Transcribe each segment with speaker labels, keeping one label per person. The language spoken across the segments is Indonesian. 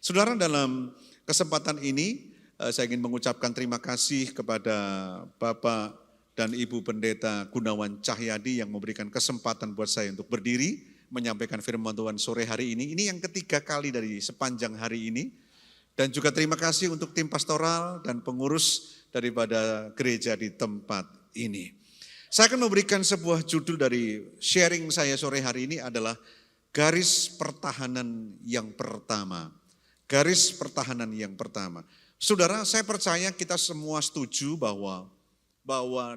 Speaker 1: Saudara, dalam kesempatan ini saya ingin mengucapkan terima kasih kepada Bapak dan Ibu Pendeta Gunawan Cahyadi yang memberikan kesempatan buat saya untuk berdiri menyampaikan firman Tuhan sore hari ini. Ini yang ketiga kali dari sepanjang hari ini. Dan juga terima kasih untuk tim pastoral dan pengurus daripada gereja di tempat ini. Saya akan memberikan sebuah judul dari sharing saya sore hari ini adalah garis pertahanan yang pertama. Garis pertahanan yang pertama. Saudara, saya percaya kita semua setuju bahwa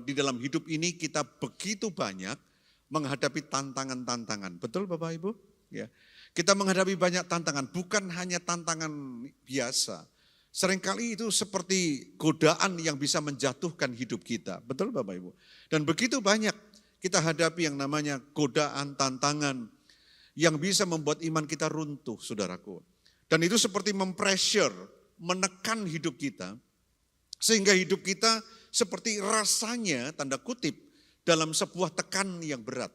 Speaker 1: di dalam hidup ini kita begitu banyak menghadapi tantangan-tantangan. Betul Bapak Ibu? Ya. Kita menghadapi banyak tantangan, bukan hanya tantangan biasa. Seringkali itu seperti godaan yang bisa menjatuhkan hidup kita. Betul Bapak Ibu? Dan begitu banyak kita hadapi yang namanya godaan, tantangan yang bisa membuat iman kita runtuh, saudaraku. Dan itu seperti mempressure, menekan hidup kita, sehingga hidup kita seperti rasanya, tanda kutip, dalam sebuah tekan yang berat.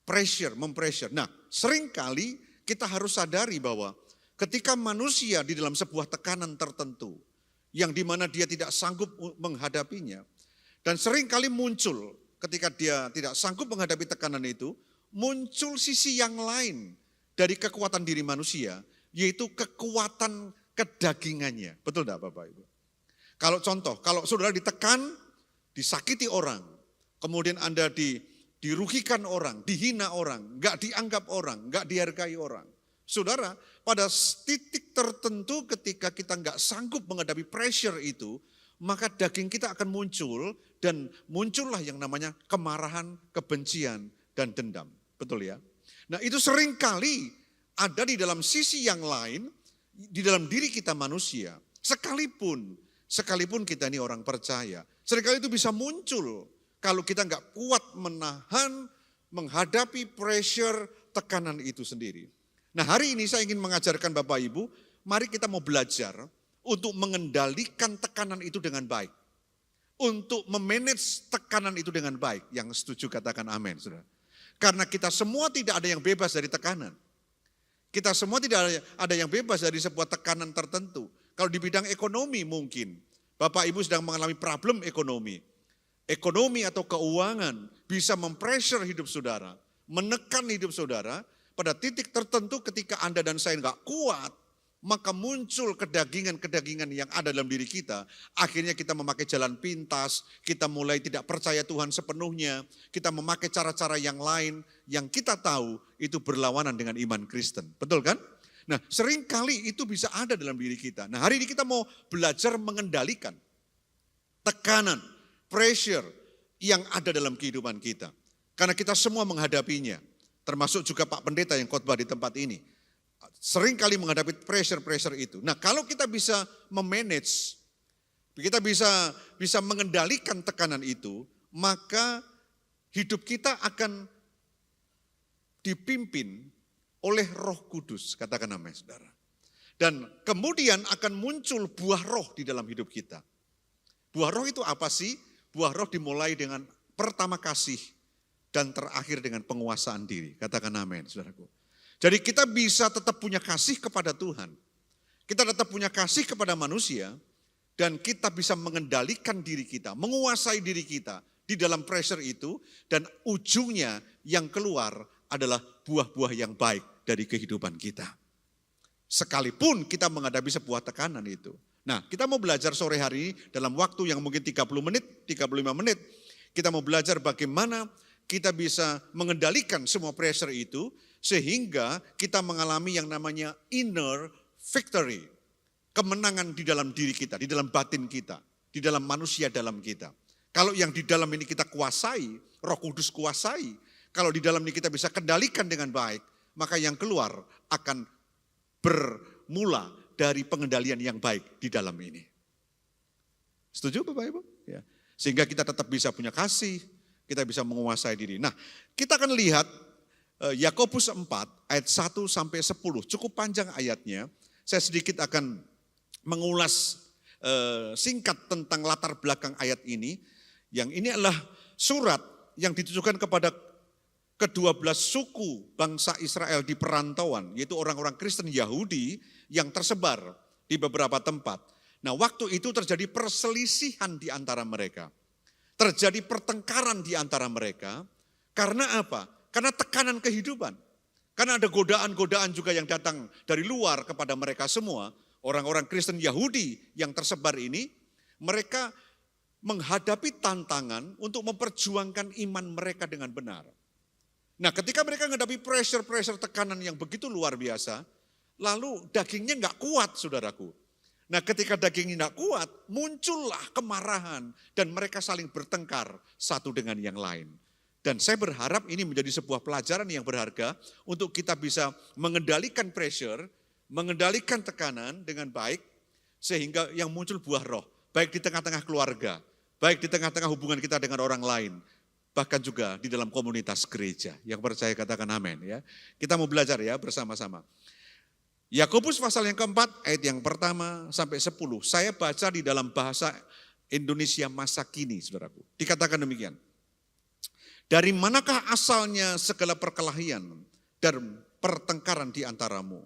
Speaker 1: Pressure, mempressure. Nah, seringkali kita harus sadari bahwa ketika manusia di dalam sebuah tekanan tertentu, yang dimana dia tidak sanggup menghadapinya, dan seringkali muncul ketika dia tidak sanggup menghadapi tekanan itu, muncul sisi yang lain dari kekuatan diri manusia, yaitu kekuatan kedagingannya. Betul tidak Bapak Ibu? Kalau contoh, kalau saudara ditekan, disakiti orang, kemudian Anda dirugikan orang, dihina orang, enggak dianggap orang, enggak dihargai orang. Saudara, pada titik tertentu ketika kita enggak sanggup menghadapi pressure itu, maka daging kita akan muncul dan muncullah yang namanya kemarahan, kebencian, dan dendam. Betul ya? Nah itu seringkali ada di dalam sisi yang lain, di dalam diri kita manusia. Sekalipun kita ini orang percaya, seringkali itu bisa muncul kalau kita nggak kuat menahan, menghadapi pressure, tekanan itu sendiri. Nah hari ini saya ingin mengajarkan Bapak Ibu, mari kita mau belajar untuk mengendalikan tekanan itu dengan baik. Untuk memanage tekanan itu dengan baik. Yang setuju katakan amin, saudara. Karena kita semua tidak ada yang bebas dari tekanan. Kita semua tidak ada yang bebas dari sebuah tekanan tertentu. Kalau di bidang ekonomi mungkin, Bapak Ibu sedang mengalami problem ekonomi. Ekonomi atau keuangan bisa mempressure hidup saudara, menekan hidup saudara pada titik tertentu ketika Anda dan saya nggak kuat, maka muncul kedagingan-kedagingan yang ada dalam diri kita. Akhirnya kita memakai jalan pintas, kita mulai tidak percaya Tuhan sepenuhnya, kita memakai cara-cara yang lain yang kita tahu itu berlawanan dengan iman Kristen. Betul kan? Nah seringkali itu bisa ada dalam diri kita. Nah hari ini kita mau belajar mengendalikan tekanan, pressure yang ada dalam kehidupan kita. Karena kita semua menghadapinya. Termasuk juga Pak Pendeta yang khotbah di tempat ini. Sering kali menghadapi pressure itu. Nah kalau kita bisa memanage, kita bisa mengendalikan tekanan itu, maka hidup kita akan dipimpin oleh Roh Kudus. Katakan amin saudara. Dan kemudian akan muncul buah roh di dalam hidup kita. Buah roh itu apa sih? Buah roh dimulai dengan pertama kasih dan terakhir dengan penguasaan diri. Katakan amin, saudaraku. Jadi kita bisa tetap punya kasih kepada Tuhan. Kita tetap punya kasih kepada manusia dan kita bisa mengendalikan diri kita, menguasai diri kita di dalam pressure itu dan ujungnya yang keluar adalah buah-buah yang baik dari kehidupan kita. Sekalipun kita menghadapi sebuah tekanan itu. Nah, kita mau belajar sore hari ini dalam waktu yang mungkin 30 menit, 35 menit. Kita mau belajar bagaimana kita bisa mengendalikan semua pressure itu sehingga kita mengalami yang namanya inner victory. Kemenangan di dalam diri kita, di dalam batin kita, di dalam manusia dalam kita. Kalau yang di dalam ini kita kuasai, Roh Kudus kuasai, kalau di dalam ini kita bisa kendalikan dengan baik, maka yang keluar akan bermula dari pengendalian yang baik di dalam ini. Setuju Bapak Ibu? Ya. Sehingga kita tetap bisa punya kasih, kita bisa menguasai diri. Nah kita akan lihat Yakobus 4 ayat 1 sampai 10. Cukup panjang ayatnya. Saya sedikit akan mengulas singkat tentang latar belakang ayat ini. Yang ini adalah surat yang ditujukan kepada ke-12 suku bangsa Israel di perantauan, yaitu orang-orang Kristen Yahudi yang tersebar di beberapa tempat. Nah, waktu itu terjadi perselisihan di antara mereka. Terjadi pertengkaran di antara mereka. Karena apa? Karena tekanan kehidupan. Karena ada godaan-godaan juga yang datang dari luar kepada mereka semua. Orang-orang Kristen Yahudi yang tersebar ini, mereka menghadapi tantangan untuk memperjuangkan iman mereka dengan benar. Nah, ketika mereka menghadapi pressure tekanan yang begitu luar biasa, lalu dagingnya nggak kuat, saudaraku. Nah, ketika dagingnya nggak kuat, muncullah kemarahan dan mereka saling bertengkar satu dengan yang lain. Dan saya berharap ini menjadi sebuah pelajaran yang berharga untuk kita bisa mengendalikan pressure, mengendalikan tekanan dengan baik, sehingga yang muncul buah roh, baik di tengah-tengah keluarga, baik di tengah-tengah hubungan kita dengan orang lain, bahkan juga di dalam komunitas gereja. Yang percaya katakan amin ya. Kita mau belajar ya bersama-sama. Yakobus pasal yang keempat, ayat yang pertama sampai 10. Saya baca di dalam bahasa Indonesia masa kini, saudaraku. Dikatakan demikian. Dari manakah asalnya segala perkelahian dan pertengkaran di antaramu?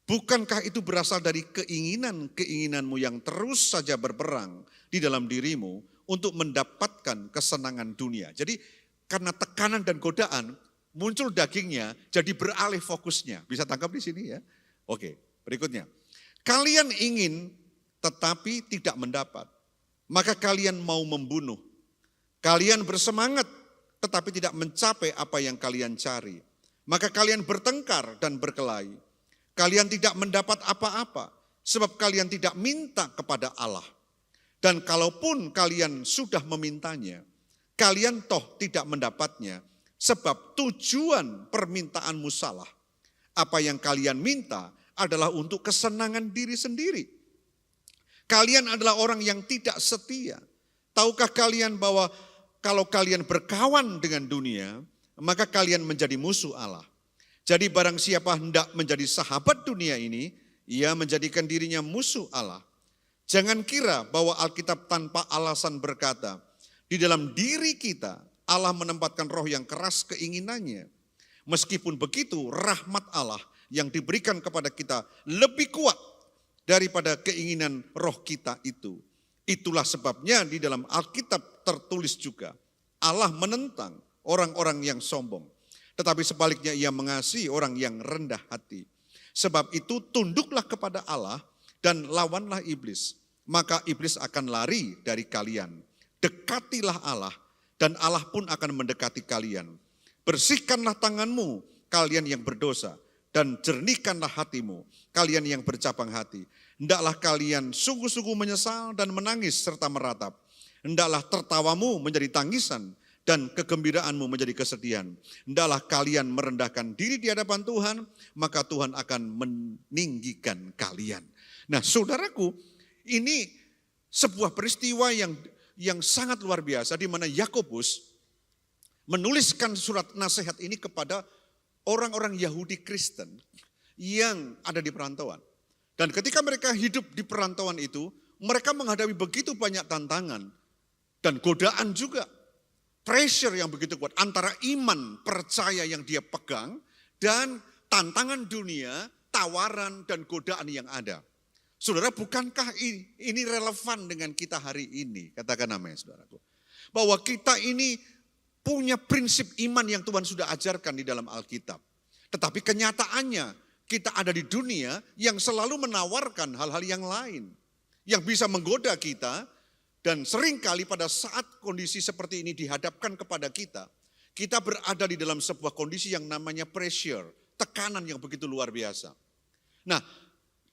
Speaker 1: Bukankah itu berasal dari keinginanmu yang terus saja berperang di dalam dirimu untuk mendapatkan kesenangan dunia. Jadi karena tekanan dan godaan muncul dagingnya jadi beralih fokusnya. Bisa tangkap di sini ya? Oke, berikutnya. Kalian ingin tetapi tidak mendapat. Maka kalian mau membunuh. Kalian bersemangat tetapi tidak mencapai apa yang kalian cari. Maka kalian bertengkar dan berkelahi. Kalian tidak mendapat apa-apa sebab kalian tidak minta kepada Allah. Dan kalaupun kalian sudah memintanya, kalian toh tidak mendapatnya sebab tujuan permintaanmu salah. Apa yang kalian minta adalah untuk kesenangan diri sendiri. Kalian adalah orang yang tidak setia. Tahukah kalian bahwa kalau kalian berkawan dengan dunia, maka kalian menjadi musuh Allah. Jadi barang siapa hendak menjadi sahabat dunia ini, ia menjadikan dirinya musuh Allah. Jangan kira bahwa Alkitab tanpa alasan berkata, di dalam diri kita Allah menempatkan roh yang keras keinginannya. Meskipun begitu, rahmat Allah yang diberikan kepada kita lebih kuat daripada keinginan roh kita itu. Itulah sebabnya di dalam Alkitab tertulis juga, Allah menentang orang-orang yang sombong. Tetapi sebaliknya ia mengasihi orang yang rendah hati. Sebab itu tunduklah kepada Allah dan lawanlah iblis. Maka iblis akan lari dari kalian. Dekatilah Allah dan Allah pun akan mendekati kalian. Bersihkanlah tanganmu kalian yang berdosa dan jernihkanlah hatimu kalian yang bercabang hati. Hendaklah kalian sungguh-sungguh menyesal dan menangis serta meratap. Hendaklah tertawamu menjadi tangisan dan kegembiraanmu menjadi kesedihan. Hendaklah kalian merendahkan diri di hadapan Tuhan, maka Tuhan akan meninggikan kalian. Nah, saudaraku, ini sebuah peristiwa yang sangat luar biasa di mana Yakobus menuliskan surat nasihat ini kepada orang-orang Yahudi Kristen yang ada di perantauan. Dan ketika mereka hidup di perantauan itu, mereka menghadapi begitu banyak tantangan dan godaan juga. Pressure yang begitu kuat antara iman percaya yang dia pegang dan tantangan dunia, tawaran dan godaan yang ada. Saudara, bukankah ini relevan dengan kita hari ini? Katakan amin, saudaraku. Bahwa kita ini punya prinsip iman yang Tuhan sudah ajarkan di dalam Alkitab. Tetapi kenyataannya kita ada di dunia yang selalu menawarkan hal-hal yang lain. Yang bisa menggoda kita dan seringkali pada saat kondisi seperti ini dihadapkan kepada kita, kita berada di dalam sebuah kondisi yang namanya pressure, tekanan yang begitu luar biasa. Nah,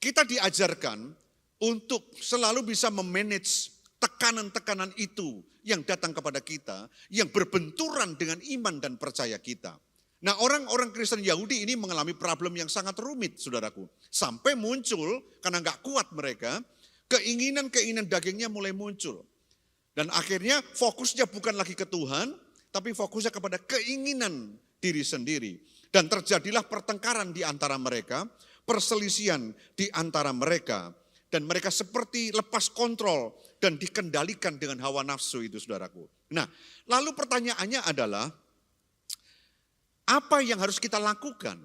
Speaker 1: kita diajarkan untuk selalu bisa memanage tekanan-tekanan itu yang datang kepada kita, yang berbenturan dengan iman dan percaya kita. Nah, orang-orang Kristen Yahudi ini mengalami problem yang sangat rumit, saudaraku. Sampai muncul, karena nggak kuat mereka, keinginan-keinginan dagingnya mulai muncul. Dan akhirnya fokusnya bukan lagi ke Tuhan, tapi fokusnya kepada keinginan diri sendiri. Dan terjadilah pertengkaran di antara mereka, perselisihan di antara mereka. Dan mereka seperti lepas kontrol dan dikendalikan dengan hawa nafsu itu, saudaraku. Nah, lalu pertanyaannya adalah, Apa yang harus kita lakukan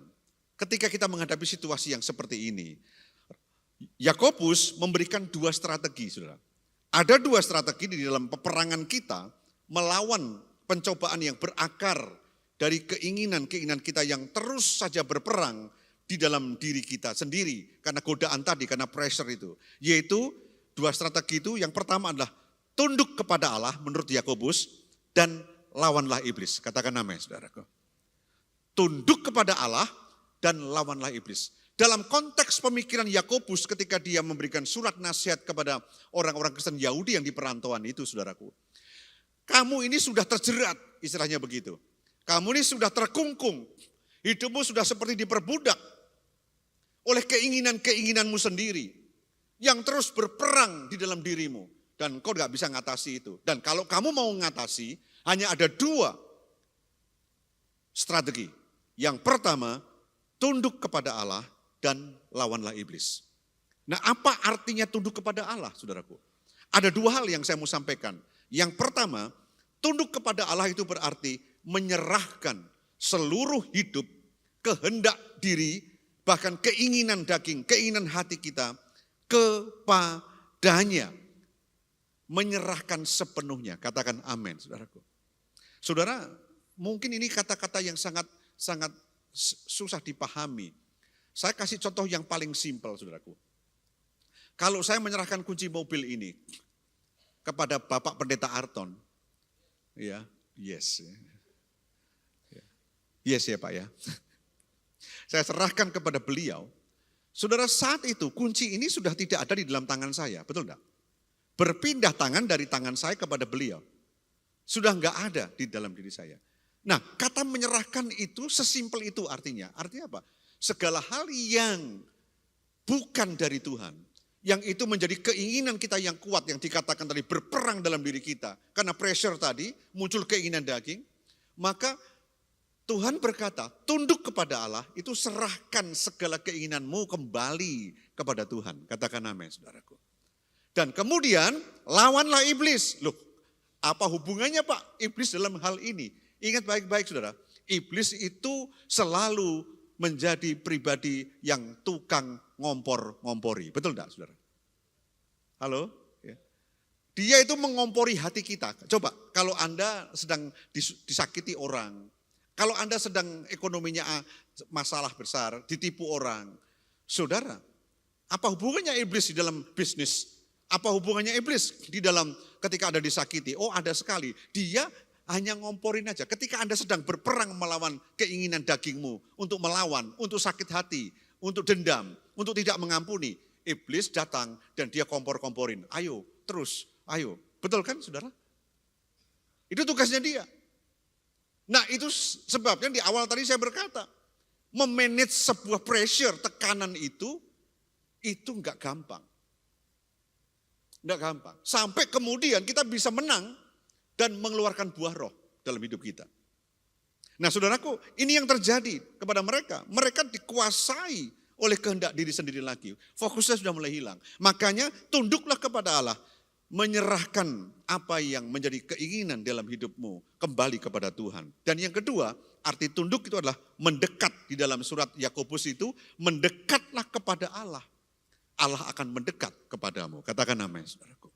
Speaker 1: ketika kita menghadapi situasi yang seperti ini? Yakobus memberikan 2 strategi, saudara. Ada 2 strategi di dalam peperangan kita melawan pencobaan yang berakar dari keinginan-keinginan kita yang terus saja berperang di dalam diri kita sendiri. Karena godaan tadi, karena pressure itu. Yaitu 2 strategi itu, yang pertama adalah tunduk kepada Allah menurut Yakobus dan lawanlah iblis. Katakan amin, saudaraku. Tunduk kepada Allah dan lawanlah iblis. Dalam konteks pemikiran Yakobus ketika dia memberikan surat nasihat kepada orang-orang Kristen Yahudi yang di perantauan itu, saudaraku. Kamu ini sudah terjerat, istilahnya begitu. Kamu ini sudah terkungkung. Hidupmu sudah seperti diperbudak oleh keinginan-keinginanmu sendiri. Yang terus berperang di dalam dirimu. Dan kau gak bisa ngatasi itu. Dan kalau kamu mau ngatasi, hanya ada 2 strategi. Yang pertama, tunduk kepada Allah dan lawanlah iblis. Nah, apa artinya tunduk kepada Allah, saudaraku? Ada 2 hal yang saya mau sampaikan. Yang pertama, tunduk kepada Allah itu berarti menyerahkan seluruh hidup, kehendak diri, bahkan keinginan daging, keinginan hati kita kepadanya. Menyerahkan sepenuhnya. Katakan amin, saudaraku. Saudara, mungkin ini kata-kata yang sangat susah dipahami. Saya kasih contoh yang paling simpel, saudaraku. Kalau saya menyerahkan kunci mobil ini kepada Bapak Pendeta Arton, ya, yes ya Pak ya. Saya serahkan kepada beliau. Saudara, saat itu kunci ini sudah tidak ada di dalam tangan saya, betul enggak? Berpindah tangan dari tangan saya kepada beliau. Sudah enggak ada di dalam diri saya. Nah, kata menyerahkan itu sesimpel itu artinya. Artinya apa? Segala hal yang bukan dari Tuhan, yang itu menjadi keinginan kita yang kuat, yang dikatakan tadi berperang dalam diri kita. Karena pressure tadi, muncul keinginan daging, maka Tuhan berkata, tunduk kepada Allah, itu serahkan segala keinginanmu kembali kepada Tuhan. Katakan amin, saudaraku. Dan kemudian lawanlah iblis. Loh, apa hubungannya Pak iblis dalam hal ini? Ingat baik-baik saudara, iblis itu selalu menjadi pribadi yang tukang ngompor-ngompori. Betul enggak saudara? Halo? Ya. Dia itu mengompori hati kita. Coba kalau Anda sedang disakiti orang, kalau Anda sedang ekonominya masalah besar, ditipu orang, saudara, apa hubungannya iblis di dalam bisnis? Apa hubungannya iblis di dalam ketika Anda disakiti? Oh ada sekali, dia hanya ngomporin aja. Ketika Anda sedang berperang melawan keinginan dagingmu, untuk melawan, untuk sakit hati, untuk dendam, untuk tidak mengampuni, iblis datang dan dia kompor-komporin. Ayo, terus, ayo. Betul kan saudara? Itu tugasnya dia. Nah itu sebabnya di awal tadi saya berkata, memanage sebuah pressure, tekanan itu enggak gampang. Enggak gampang. Sampai kemudian kita bisa menang dan mengeluarkan buah roh dalam hidup kita. Nah saudaraku, ini yang terjadi kepada mereka. Mereka dikuasai oleh kehendak diri sendiri lagi. Fokusnya sudah mulai hilang. Makanya tunduklah kepada Allah. Menyerahkan apa yang menjadi keinginan dalam hidupmu kembali kepada Tuhan. Dan yang kedua, arti tunduk itu adalah mendekat. Di dalam surat Yakobus itu, mendekatlah kepada Allah. Allah akan mendekat kepadamu. Katakan amin saudaraku.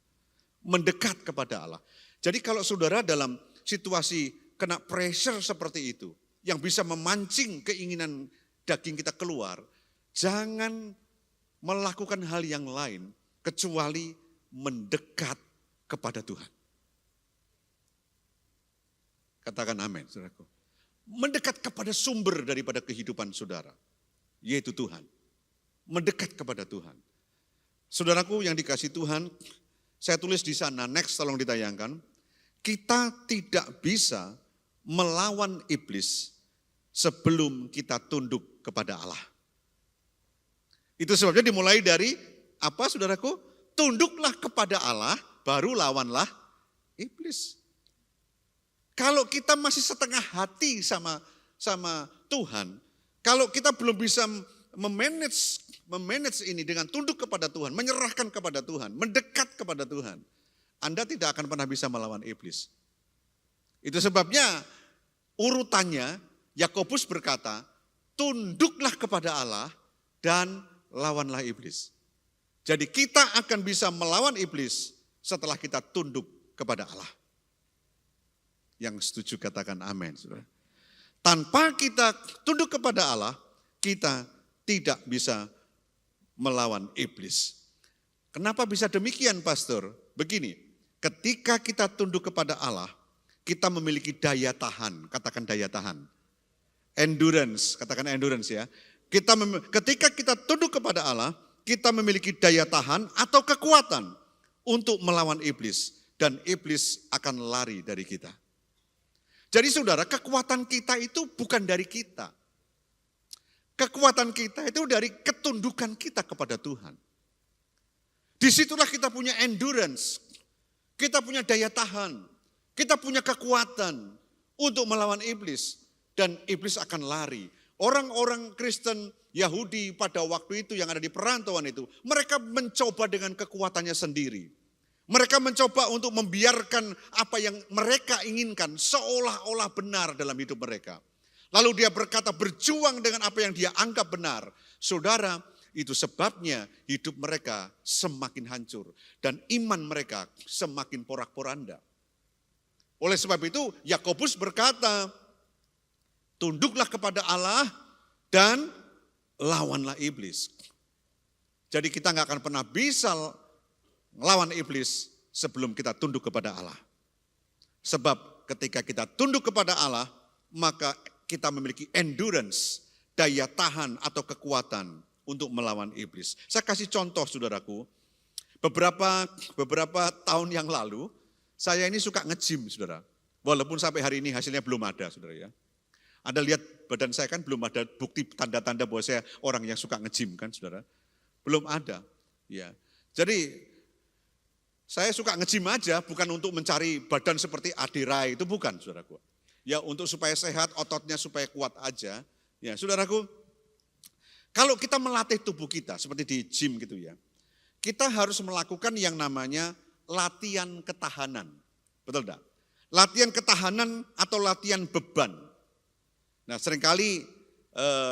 Speaker 1: Mendekat kepada Allah. Jadi kalau saudara dalam situasi kena pressure seperti itu, yang bisa memancing keinginan daging kita keluar, jangan melakukan hal yang lain kecuali mendekat kepada Tuhan. Katakan amin, saudaraku. Mendekat kepada sumber daripada kehidupan saudara, yaitu Tuhan. Mendekat kepada Tuhan. Saudaraku yang dikasihi Tuhan, saya tulis di sana, next tolong ditayangkan. Kita tidak bisa melawan iblis sebelum kita tunduk kepada Allah. Itu sebabnya dimulai dari apa saudaraku? Tunduklah kepada Allah, baru lawanlah iblis. Kalau kita masih setengah hati sama Tuhan, kalau kita belum bisa memanage ini dengan tunduk kepada Tuhan, menyerahkan kepada Tuhan, mendekat kepada Tuhan, Anda tidak akan pernah bisa melawan iblis. Itu sebabnya urutannya Yakobus berkata, tunduklah kepada Allah dan lawanlah iblis. Jadi kita akan bisa melawan iblis setelah kita tunduk kepada Allah. Yang setuju katakan amin. Saudara. Tanpa kita tunduk kepada Allah, kita tidak bisa melawan iblis. Kenapa bisa demikian, Pastor? Begini, ketika kita tunduk kepada Allah, kita memiliki daya tahan, katakan daya tahan. Endurance, katakan endurance ya. Ketika kita tunduk kepada Allah, kita memiliki daya tahan atau kekuatan untuk melawan iblis. Dan iblis akan lari dari kita. Jadi saudara, kekuatan kita itu bukan dari kita. Kekuatan kita itu dari ketundukan kita kepada Tuhan. Disitulah kita punya endurance, kita punya daya tahan, kita punya kekuatan untuk melawan iblis. Dan iblis akan lari. Orang-orang Kristen Yahudi pada waktu itu yang ada di perantauan itu, mereka mencoba dengan kekuatannya sendiri. Mereka mencoba untuk membiarkan apa yang mereka inginkan seolah-olah benar dalam hidup mereka. Lalu dia berkata berjuang dengan apa yang dia anggap benar. Saudara, itu sebabnya hidup mereka semakin hancur. Dan iman mereka semakin porak-poranda. Oleh sebab itu Yakobus berkata, tunduklah kepada Allah dan lawanlah iblis. Jadi kita nggak akan pernah bisa melawan iblis sebelum kita tunduk kepada Allah. Sebab ketika kita tunduk kepada Allah, maka kita memiliki endurance, daya tahan atau kekuatan untuk melawan iblis. Saya kasih contoh saudaraku, beberapa tahun yang lalu, saya ini suka nge-gym saudara. Walaupun sampai hari ini hasilnya belum ada saudara ya. Anda lihat badan saya kan belum ada bukti tanda-tanda bahwa saya orang yang suka nge-gym kan saudara. Belum ada. Ya. Jadi saya suka nge-gym aja, bukan untuk mencari badan seperti Adirai, itu bukan saudaraku. Ya untuk supaya sehat, ototnya supaya kuat aja. Ya saudaraku, kalau kita melatih tubuh kita seperti di gym gitu ya, kita harus melakukan yang namanya latihan ketahanan. Betul enggak? Latihan ketahanan atau latihan beban. Nah seringkali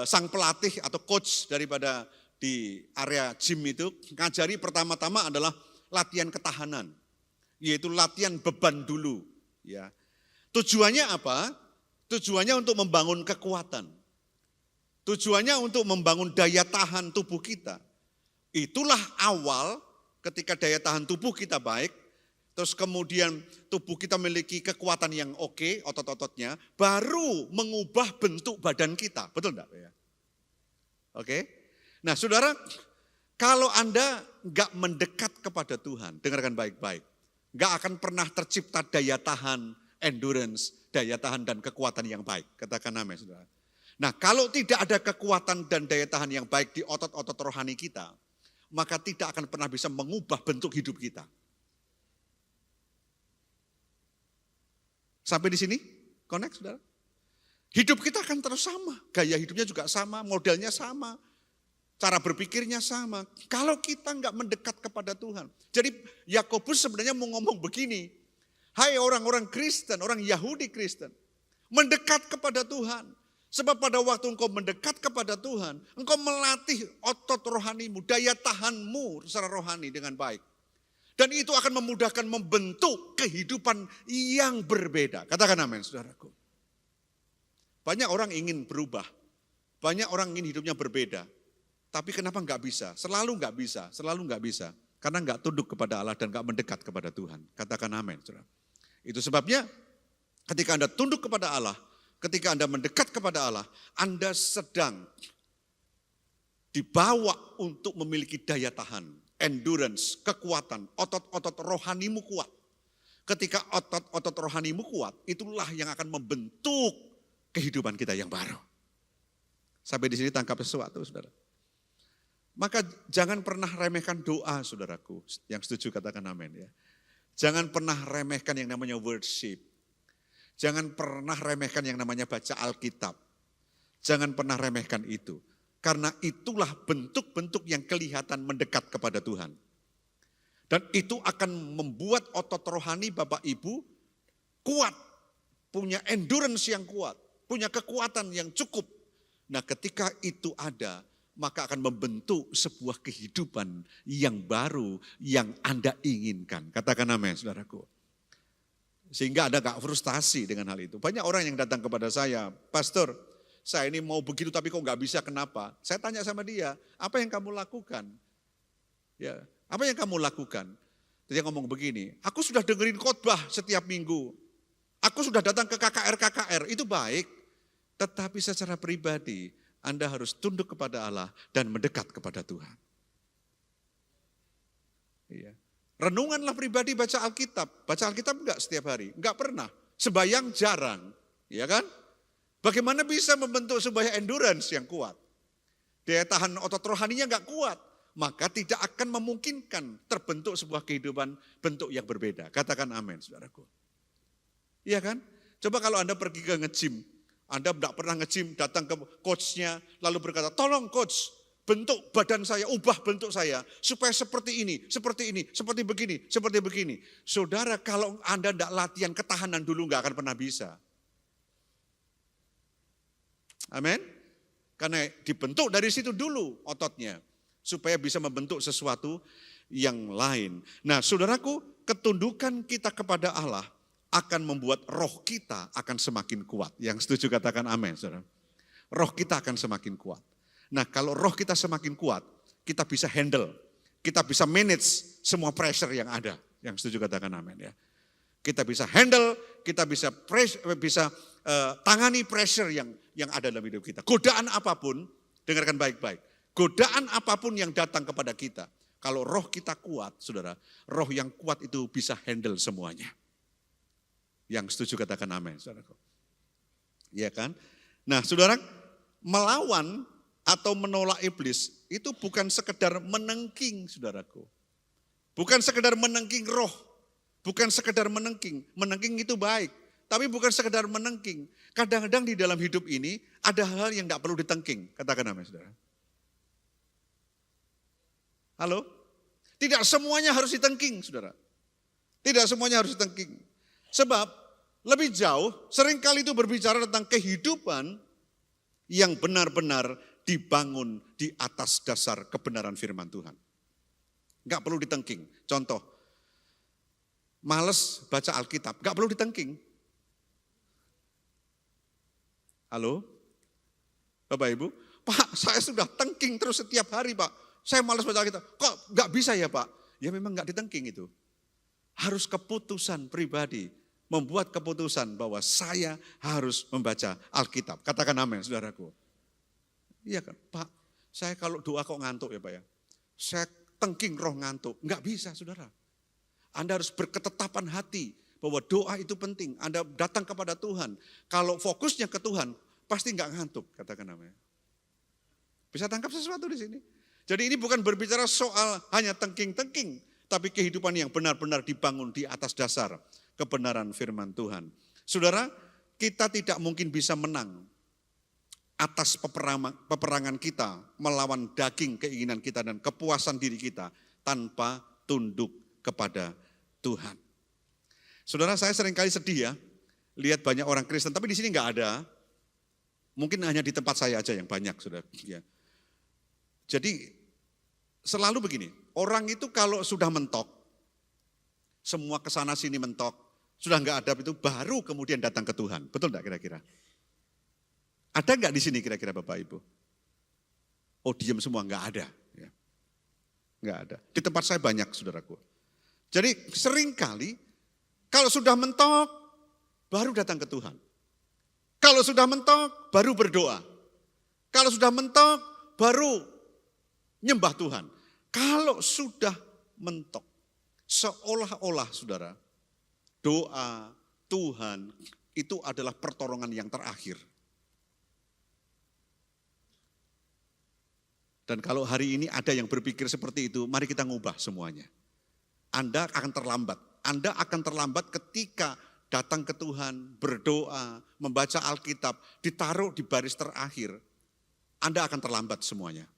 Speaker 1: sang pelatih atau coach daripada di area gym itu ngajari pertama-tama adalah latihan ketahanan, yaitu latihan beban dulu. Ya. Tujuannya apa? Tujuannya untuk membangun kekuatan. Tujuannya untuk membangun daya tahan tubuh kita. Itulah awal ketika daya tahan tubuh kita baik, terus kemudian tubuh kita memiliki kekuatan yang oke, otot-ototnya, baru mengubah bentuk badan kita. Betul enggak? Oke? Nah saudara, kalau Anda enggak mendekat kepada Tuhan, dengarkan baik-baik, enggak akan pernah tercipta daya tahan, endurance, daya tahan dan kekuatan yang baik. Katakan amin, saudara. Nah kalau tidak ada kekuatan dan daya tahan yang baik di otot-otot rohani kita, maka tidak akan pernah bisa mengubah bentuk hidup kita. Sampai di sini? Connect, saudara? Hidup kita akan terus sama, gaya hidupnya juga sama, modelnya sama. Cara berpikirnya sama. Kalau kita enggak mendekat kepada Tuhan. Jadi Yakobus sebenarnya mau ngomong begini. Hai orang-orang Kristen, orang Yahudi Kristen. Mendekat kepada Tuhan. Sebab pada waktu engkau mendekat kepada Tuhan, engkau melatih otot rohanimu, daya tahanmu secara rohani dengan baik. Dan itu akan memudahkan membentuk kehidupan yang berbeda. Katakan amin, saudaraku. Banyak orang ingin berubah. Banyak orang ingin hidupnya berbeda. Tapi kenapa enggak bisa? Selalu enggak bisa, selalu enggak bisa. Karena enggak tunduk kepada Allah dan enggak mendekat kepada Tuhan. Katakan amin, saudara. Itu sebabnya ketika Anda tunduk kepada Allah, ketika Anda mendekat kepada Allah, Anda sedang dibawa untuk memiliki daya tahan, endurance, kekuatan, otot-otot rohanimu kuat. Ketika otot-otot rohanimu kuat, itulah yang akan membentuk kehidupan kita yang baru. Sampai di sini tangkap sesuatu, saudara. Maka jangan pernah remehkan doa, saudaraku. Yang setuju katakan amin ya. Jangan pernah remehkan yang namanya worship. Jangan pernah remehkan yang namanya baca Alkitab. Jangan pernah remehkan itu. Karena itulah bentuk-bentuk yang kelihatan mendekat kepada Tuhan. Dan itu akan membuat otot rohani Bapak Ibu kuat. Punya endurance yang kuat. punya kekuatan yang cukup. Nah, ketika itu ada, maka akan membentuk sebuah kehidupan yang baru yang Anda inginkan. Katakan amin, saudaraku. Sehingga Anda gak frustasi dengan hal itu. Banyak orang yang datang kepada saya, Pastor, saya ini mau begitu tapi kok gak bisa, kenapa? Saya tanya sama dia, apa yang kamu lakukan? Ya, apa yang kamu lakukan? Dia ngomong begini, aku sudah dengerin khotbah setiap minggu. Aku sudah datang ke KKR, itu baik. Tetapi secara pribadi, Anda harus tunduk kepada Allah dan mendekat kepada Tuhan. Iya. Renunganlah pribadi, baca Alkitab. Baca Alkitab enggak setiap hari? Enggak pernah. Sembayang jarang. Ya kan? Bagaimana bisa membentuk sebuah endurance yang kuat? Daya tahan otot rohaninya enggak kuat. Maka tidak akan memungkinkan terbentuk sebuah kehidupan bentuk yang berbeda. Katakan amin, saudaraku. Iya kan? Coba kalau Anda pergi ke nge-gym. Anda enggak pernah nge-gym, datang ke coachnya, lalu berkata, tolong coach, bentuk badan saya, ubah bentuk saya, supaya seperti ini, seperti begini. Saudara, kalau Anda tidak latihan ketahanan dulu, nggak akan pernah bisa. Amin. Karena dibentuk dari situ dulu ototnya, supaya bisa membentuk sesuatu yang lain. Nah, saudaraku, ketundukan kita kepada Allah akan membuat roh kita akan semakin kuat. Yang setuju katakan amin, saudara. Roh kita akan semakin kuat. Nah, kalau roh kita semakin kuat, kita bisa handle, kita bisa manage semua pressure yang ada. Yang setuju katakan amin ya. Kita bisa handle, kita bisa tangani pressure yang ada dalam hidup kita. Godaan apapun, dengarkan baik-baik. Godaan apapun yang datang kepada kita, kalau roh kita kuat, saudara, roh yang kuat itu bisa handle semuanya. Yang setuju katakan amin, saudara. Iya kan? Nah, saudara, melawan atau menolak iblis itu bukan sekedar menengking, saudaraku. Bukan sekedar menengking roh, bukan sekedar menengking. Menengking itu baik, tapi bukan sekedar menengking. Kadang-kadang di dalam hidup ini ada hal yang tidak perlu ditengking. Katakan amin, saudara. Halo? Tidak semuanya harus ditengking, saudara. Tidak semuanya harus ditengking. Sebab lebih jauh seringkali itu berbicara tentang kehidupan yang benar-benar dibangun di atas dasar kebenaran firman Tuhan. Enggak perlu ditengking. Contoh, males baca Alkitab, enggak perlu ditengking. Halo? Bapak Ibu? Pak, saya sudah tengking terus setiap hari, Pak. Saya malas baca Alkitab. Kok enggak bisa ya, Pak? Ya memang enggak ditengking itu. Harus keputusan pribadi. Membuat keputusan bahwa saya harus membaca Alkitab. Katakan amin, saudaraku. Iya kan, Pak, saya kalau doa kok ngantuk ya Pak ya. Saya tengking roh ngantuk, enggak bisa saudara. Anda harus berketetapan hati bahwa doa itu penting. Anda datang kepada Tuhan, kalau fokusnya ke Tuhan, pasti enggak ngantuk, katakan namanya. Bisa tangkap sesuatu di sini. Jadi ini bukan berbicara soal hanya tengking-tengking, tapi kehidupan yang benar-benar dibangun di atas dasar kebenaran firman Tuhan. Saudara, kita tidak mungkin bisa menang atas peperangan kita melawan daging keinginan kita dan kepuasan diri kita tanpa tunduk kepada Tuhan. Saudara, saya seringkali sedih ya, lihat banyak orang Kristen, tapi di sini enggak ada. Mungkin hanya di tempat saya aja yang banyak, saudara. Ya. Jadi selalu begini, orang itu kalau sudah mentok, semua kesana sini mentok, sudah enggak ada itu, baru kemudian datang ke Tuhan. Betul enggak kira-kira? Ada enggak di sini kira-kira Bapak Ibu? Oh, diam semua, enggak ada. Ya. Enggak ada. Di tempat saya banyak, saudaraku. Jadi seringkali kalau sudah mentok, baru datang ke Tuhan. Kalau sudah mentok, baru berdoa. Kalau sudah mentok, baru nyembah Tuhan. Kalau sudah mentok, seolah-olah saudara, doa Tuhan itu adalah pertolongan yang terakhir. Dan kalau hari ini ada yang berpikir seperti itu, mari kita ngubah semuanya. Anda akan terlambat. Anda akan terlambat ketika datang ke Tuhan, berdoa, membaca Alkitab, ditaruh di baris terakhir. Anda akan terlambat semuanya.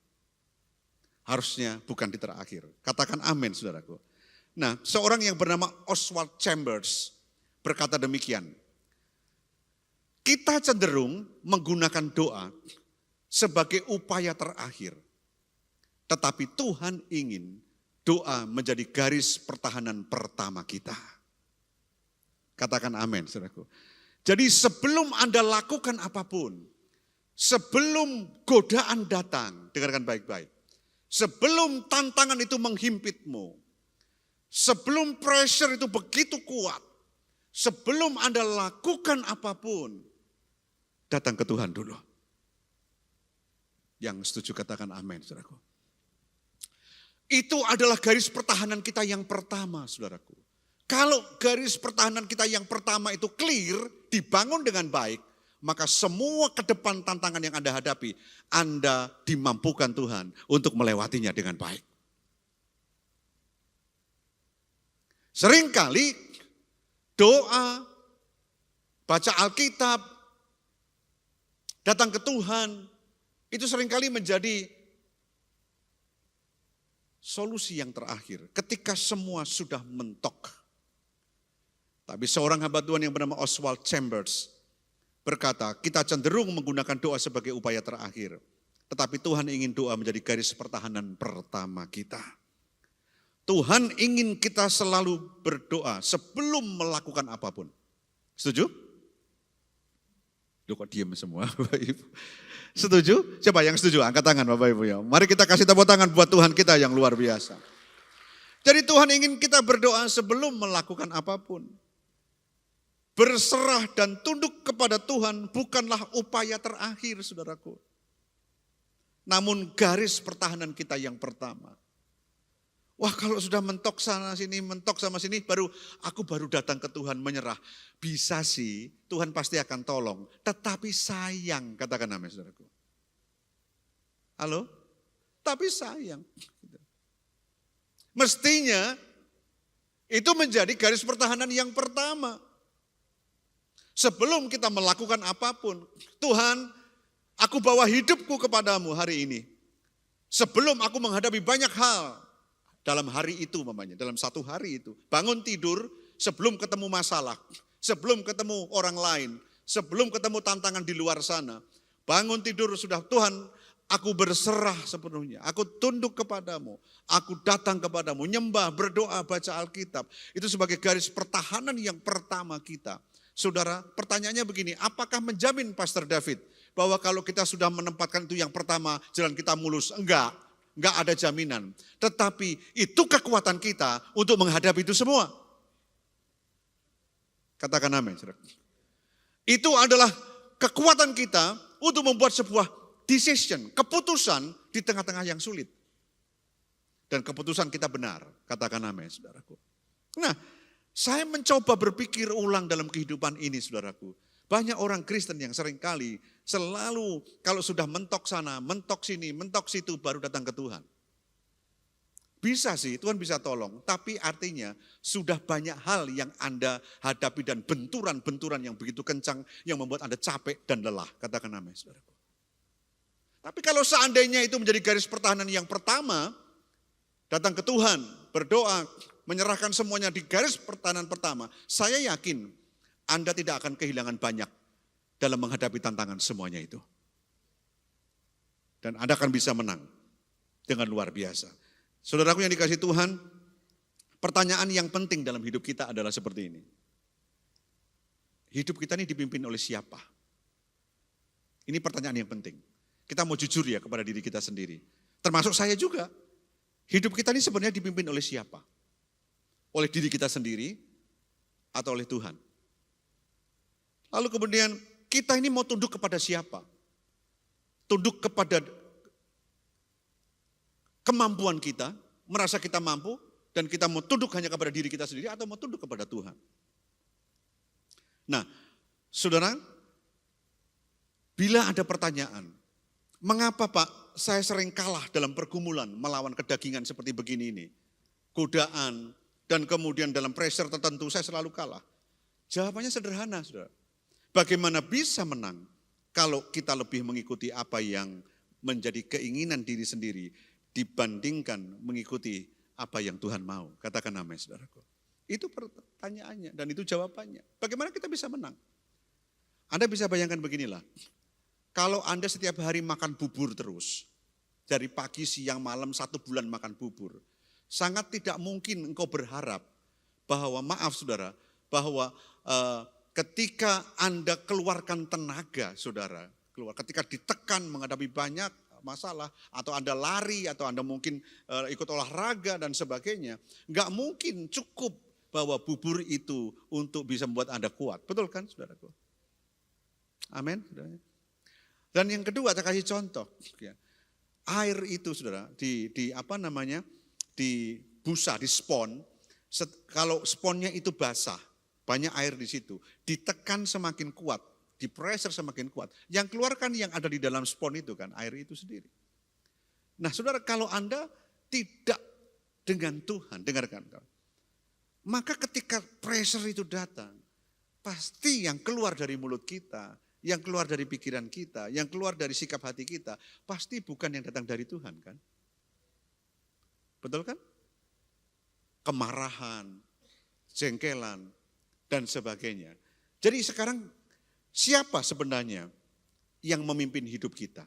Speaker 1: Harusnya bukan di terakhir. Katakan amin, saudaraku. Nah, seorang yang bernama Oswald Chambers berkata demikian. kita cenderung menggunakan doa sebagai upaya terakhir. Tetapi Tuhan ingin doa menjadi garis pertahanan pertama kita. Katakan amin, saudaraku. Jadi sebelum Anda lakukan apapun, sebelum godaan datang, dengarkan baik-baik. Sebelum tantangan itu menghimpitmu, sebelum pressure itu begitu kuat, sebelum Anda lakukan apapun, datang ke Tuhan dulu. Yang setuju katakan amin, saudaraku. Itu adalah garis pertahanan kita yang pertama, saudaraku. Kalau garis pertahanan kita yang pertama itu clear, dibangun dengan baik, maka semua ke depan tantangan yang Anda hadapi, Anda dimampukan Tuhan untuk melewatinya dengan baik. Seringkali doa, baca Alkitab, datang ke Tuhan, itu seringkali menjadi solusi yang terakhir ketika semua sudah mentok. Tapi seorang hamba Tuhan yang bernama Oswald Chambers berkata, kita cenderung menggunakan doa sebagai upaya terakhir. Tetapi Tuhan ingin doa menjadi garis pertahanan pertama kita. Tuhan ingin kita selalu berdoa sebelum melakukan apapun. Setuju? Duh, kok diam semua Bapak Ibu? Setuju? Siapa yang setuju? Angkat tangan Bapak Ibu ya. Mari kita kasih tepuk tangan buat Tuhan kita yang luar biasa. Jadi Tuhan ingin kita berdoa sebelum melakukan apapun. Berserah dan tunduk kepada Tuhan bukanlah upaya terakhir, saudaraku. Namun garis pertahanan kita yang pertama. Wah, kalau sudah mentok sana sini, mentok sama sini, aku baru datang ke Tuhan menyerah. Bisa sih, Tuhan pasti akan tolong. Tetapi sayang, katakan amin, saudaraku. Halo? Tapi sayang. Mestinya itu menjadi garis pertahanan yang pertama. Sebelum kita melakukan apapun, Tuhan, aku bawa hidupku kepadamu hari ini. Sebelum aku menghadapi banyak hal dalam hari itu, mamanya, dalam satu hari itu. Bangun tidur sebelum ketemu masalah, sebelum ketemu orang lain, sebelum ketemu tantangan di luar sana. Bangun tidur sudah, Tuhan, aku berserah sepenuhnya, aku tunduk kepadamu, aku datang kepadamu, nyembah, berdoa, baca Alkitab. Itu sebagai garis pertahanan yang pertama kita. Saudara, pertanyaannya begini, apakah menjamin Pastor David bahwa kalau kita sudah menempatkan itu yang pertama, jalan kita mulus? Enggak ada jaminan. Tetapi itu kekuatan kita untuk menghadapi itu semua. Katakan amin. Itu adalah kekuatan kita untuk membuat sebuah decision, keputusan di tengah-tengah yang sulit. Dan keputusan kita benar, katakan amin, saudaraku. Nah, saya mencoba berpikir ulang dalam kehidupan ini, saudaraku. Banyak orang Kristen yang seringkali selalu kalau sudah mentok sana, mentok sini, mentok situ baru datang ke Tuhan. Bisa sih, Tuhan bisa tolong. Tapi artinya sudah banyak hal yang Anda hadapi dan benturan-benturan yang begitu kencang yang membuat Anda capek dan lelah. Katakan amin, saudaraku. Tapi kalau seandainya itu menjadi garis pertahanan yang pertama, datang ke Tuhan, berdoa, menyerahkan semuanya di garis pertahanan pertama, saya yakin Anda tidak akan kehilangan banyak dalam menghadapi tantangan semuanya itu. Dan Anda akan bisa menang dengan luar biasa. Saudaraku yang dikasihi Tuhan, pertanyaan yang penting dalam hidup kita adalah seperti ini. Hidup kita ini dipimpin oleh siapa? Ini pertanyaan yang penting. Kita mau jujur ya kepada diri kita sendiri. Termasuk saya juga. Hidup kita ini sebenarnya dipimpin oleh siapa? Oleh diri kita sendiri atau oleh Tuhan? Lalu kemudian kita ini mau tunduk kepada siapa? Tunduk kepada kemampuan kita, merasa kita mampu, dan kita mau tunduk hanya kepada diri kita sendiri atau mau tunduk kepada Tuhan? Nah, saudara, bila ada pertanyaan, mengapa Pak saya sering kalah dalam pergumulan melawan kedagingan seperti begini ini? Godaan, dan kemudian dalam pressure tertentu saya selalu kalah. Jawabannya sederhana, saudara. Bagaimana bisa menang kalau kita lebih mengikuti apa yang menjadi keinginan diri sendiri dibandingkan mengikuti apa yang Tuhan mau? Katakan amin, saudaraku. Itu pertanyaannya dan itu jawabannya. Bagaimana kita bisa menang? Anda bisa bayangkan beginilah, kalau Anda setiap hari makan bubur terus, dari pagi, siang, malam, 1 bulan makan bubur, sangat tidak mungkin engkau berharap bahwa, maaf saudara, bahwa ketika Anda keluarkan tenaga saudara, ketika ditekan menghadapi banyak masalah, atau Anda lari, atau Anda mungkin ikut olahraga dan sebagainya, nggak mungkin cukup bahwa bubur itu untuk bisa membuat Anda kuat. Betul kan saudaraku? Amin. Dan yang kedua, saya kasih contoh. Air itu saudara, di busa, di spon, kalau sponnya itu basah, banyak air di situ, ditekan semakin kuat, di pressure semakin kuat. Yang keluarkan yang ada di dalam spon itu kan, air itu sendiri. Nah saudara, kalau Anda tidak dengan Tuhan, dengarkan, maka ketika pressure itu datang, pasti yang keluar dari mulut kita, yang keluar dari pikiran kita, yang keluar dari sikap hati kita, pasti bukan yang datang dari Tuhan kan? Betul kan? Kemarahan, jengkelan, dan sebagainya. Jadi sekarang siapa sebenarnya yang memimpin hidup kita?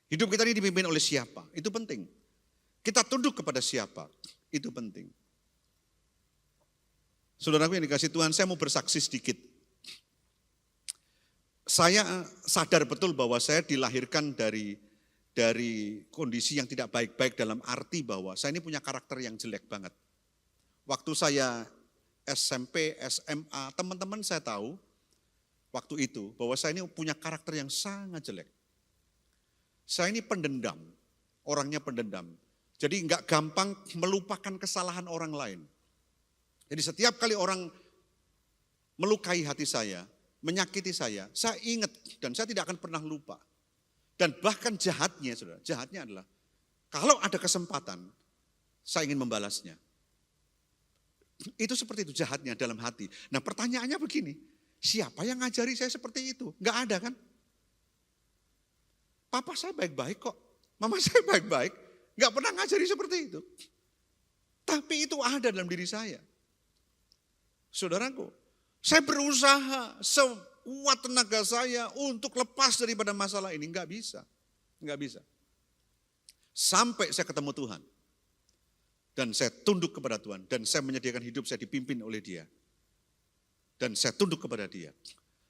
Speaker 1: Hidup kita ini dipimpin oleh siapa? Itu penting. Kita tunduk kepada siapa? Itu penting. Saudaraku yang dikasih Tuhan, saya mau bersaksi sedikit. Saya sadar betul bahwa saya dilahirkan dari kondisi yang tidak baik-baik, dalam arti bahwa saya ini punya karakter yang jelek banget. Waktu saya SMP, SMA, teman-teman saya tahu waktu itu bahwa saya ini punya karakter yang sangat jelek. Saya ini pendendam, orangnya pendendam. Jadi enggak gampang melupakan kesalahan orang lain. Jadi setiap kali orang melukai hati saya, menyakiti saya ingat dan saya tidak akan pernah lupa. Dan bahkan jahatnya, saudara, jahatnya adalah kalau ada kesempatan, saya ingin membalasnya. Itu seperti itu jahatnya dalam hati. Nah pertanyaannya begini, siapa yang ngajari saya seperti itu? Enggak ada kan? Papa saya baik-baik kok, mama saya baik-baik, enggak pernah ngajari seperti itu. Tapi itu ada dalam diri saya. Saudaraku, saya berusaha sekuat tenaga saya untuk lepas daripada masalah ini. Enggak bisa. Sampai saya ketemu Tuhan. Dan saya tunduk kepada Tuhan. Dan saya menyediakan hidup saya dipimpin oleh Dia. Dan saya tunduk kepada Dia.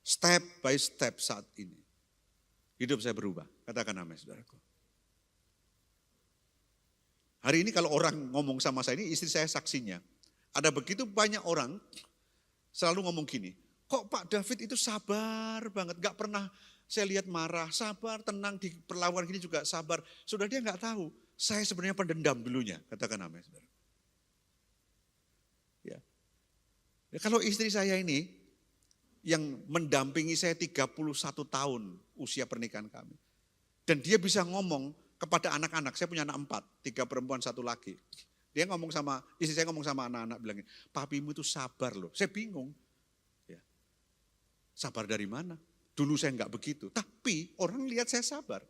Speaker 1: Step by step saat ini. Hidup saya berubah. Katakan amin, saudaraku. Hari ini kalau orang ngomong sama saya, ini istri saya saksinya. Ada begitu banyak orang selalu ngomong gini, kok Pak David itu sabar banget, gak pernah saya lihat marah, sabar, tenang, di perlawanan gini juga sabar. Sudah dia gak tahu, saya sebenarnya pendendam dulunya, katakan amin. Ya. Kalau istri saya ini, yang mendampingi saya 31 tahun usia pernikahan kami. Dan dia bisa ngomong kepada anak-anak, saya punya anak 4, 3 perempuan 1 laki. Dia ngomong sama, istri saya ngomong sama anak-anak, bilangin, papimu itu sabar loh. Saya bingung. Ya. Sabar dari mana? Dulu saya enggak begitu. Tapi orang lihat saya sabar.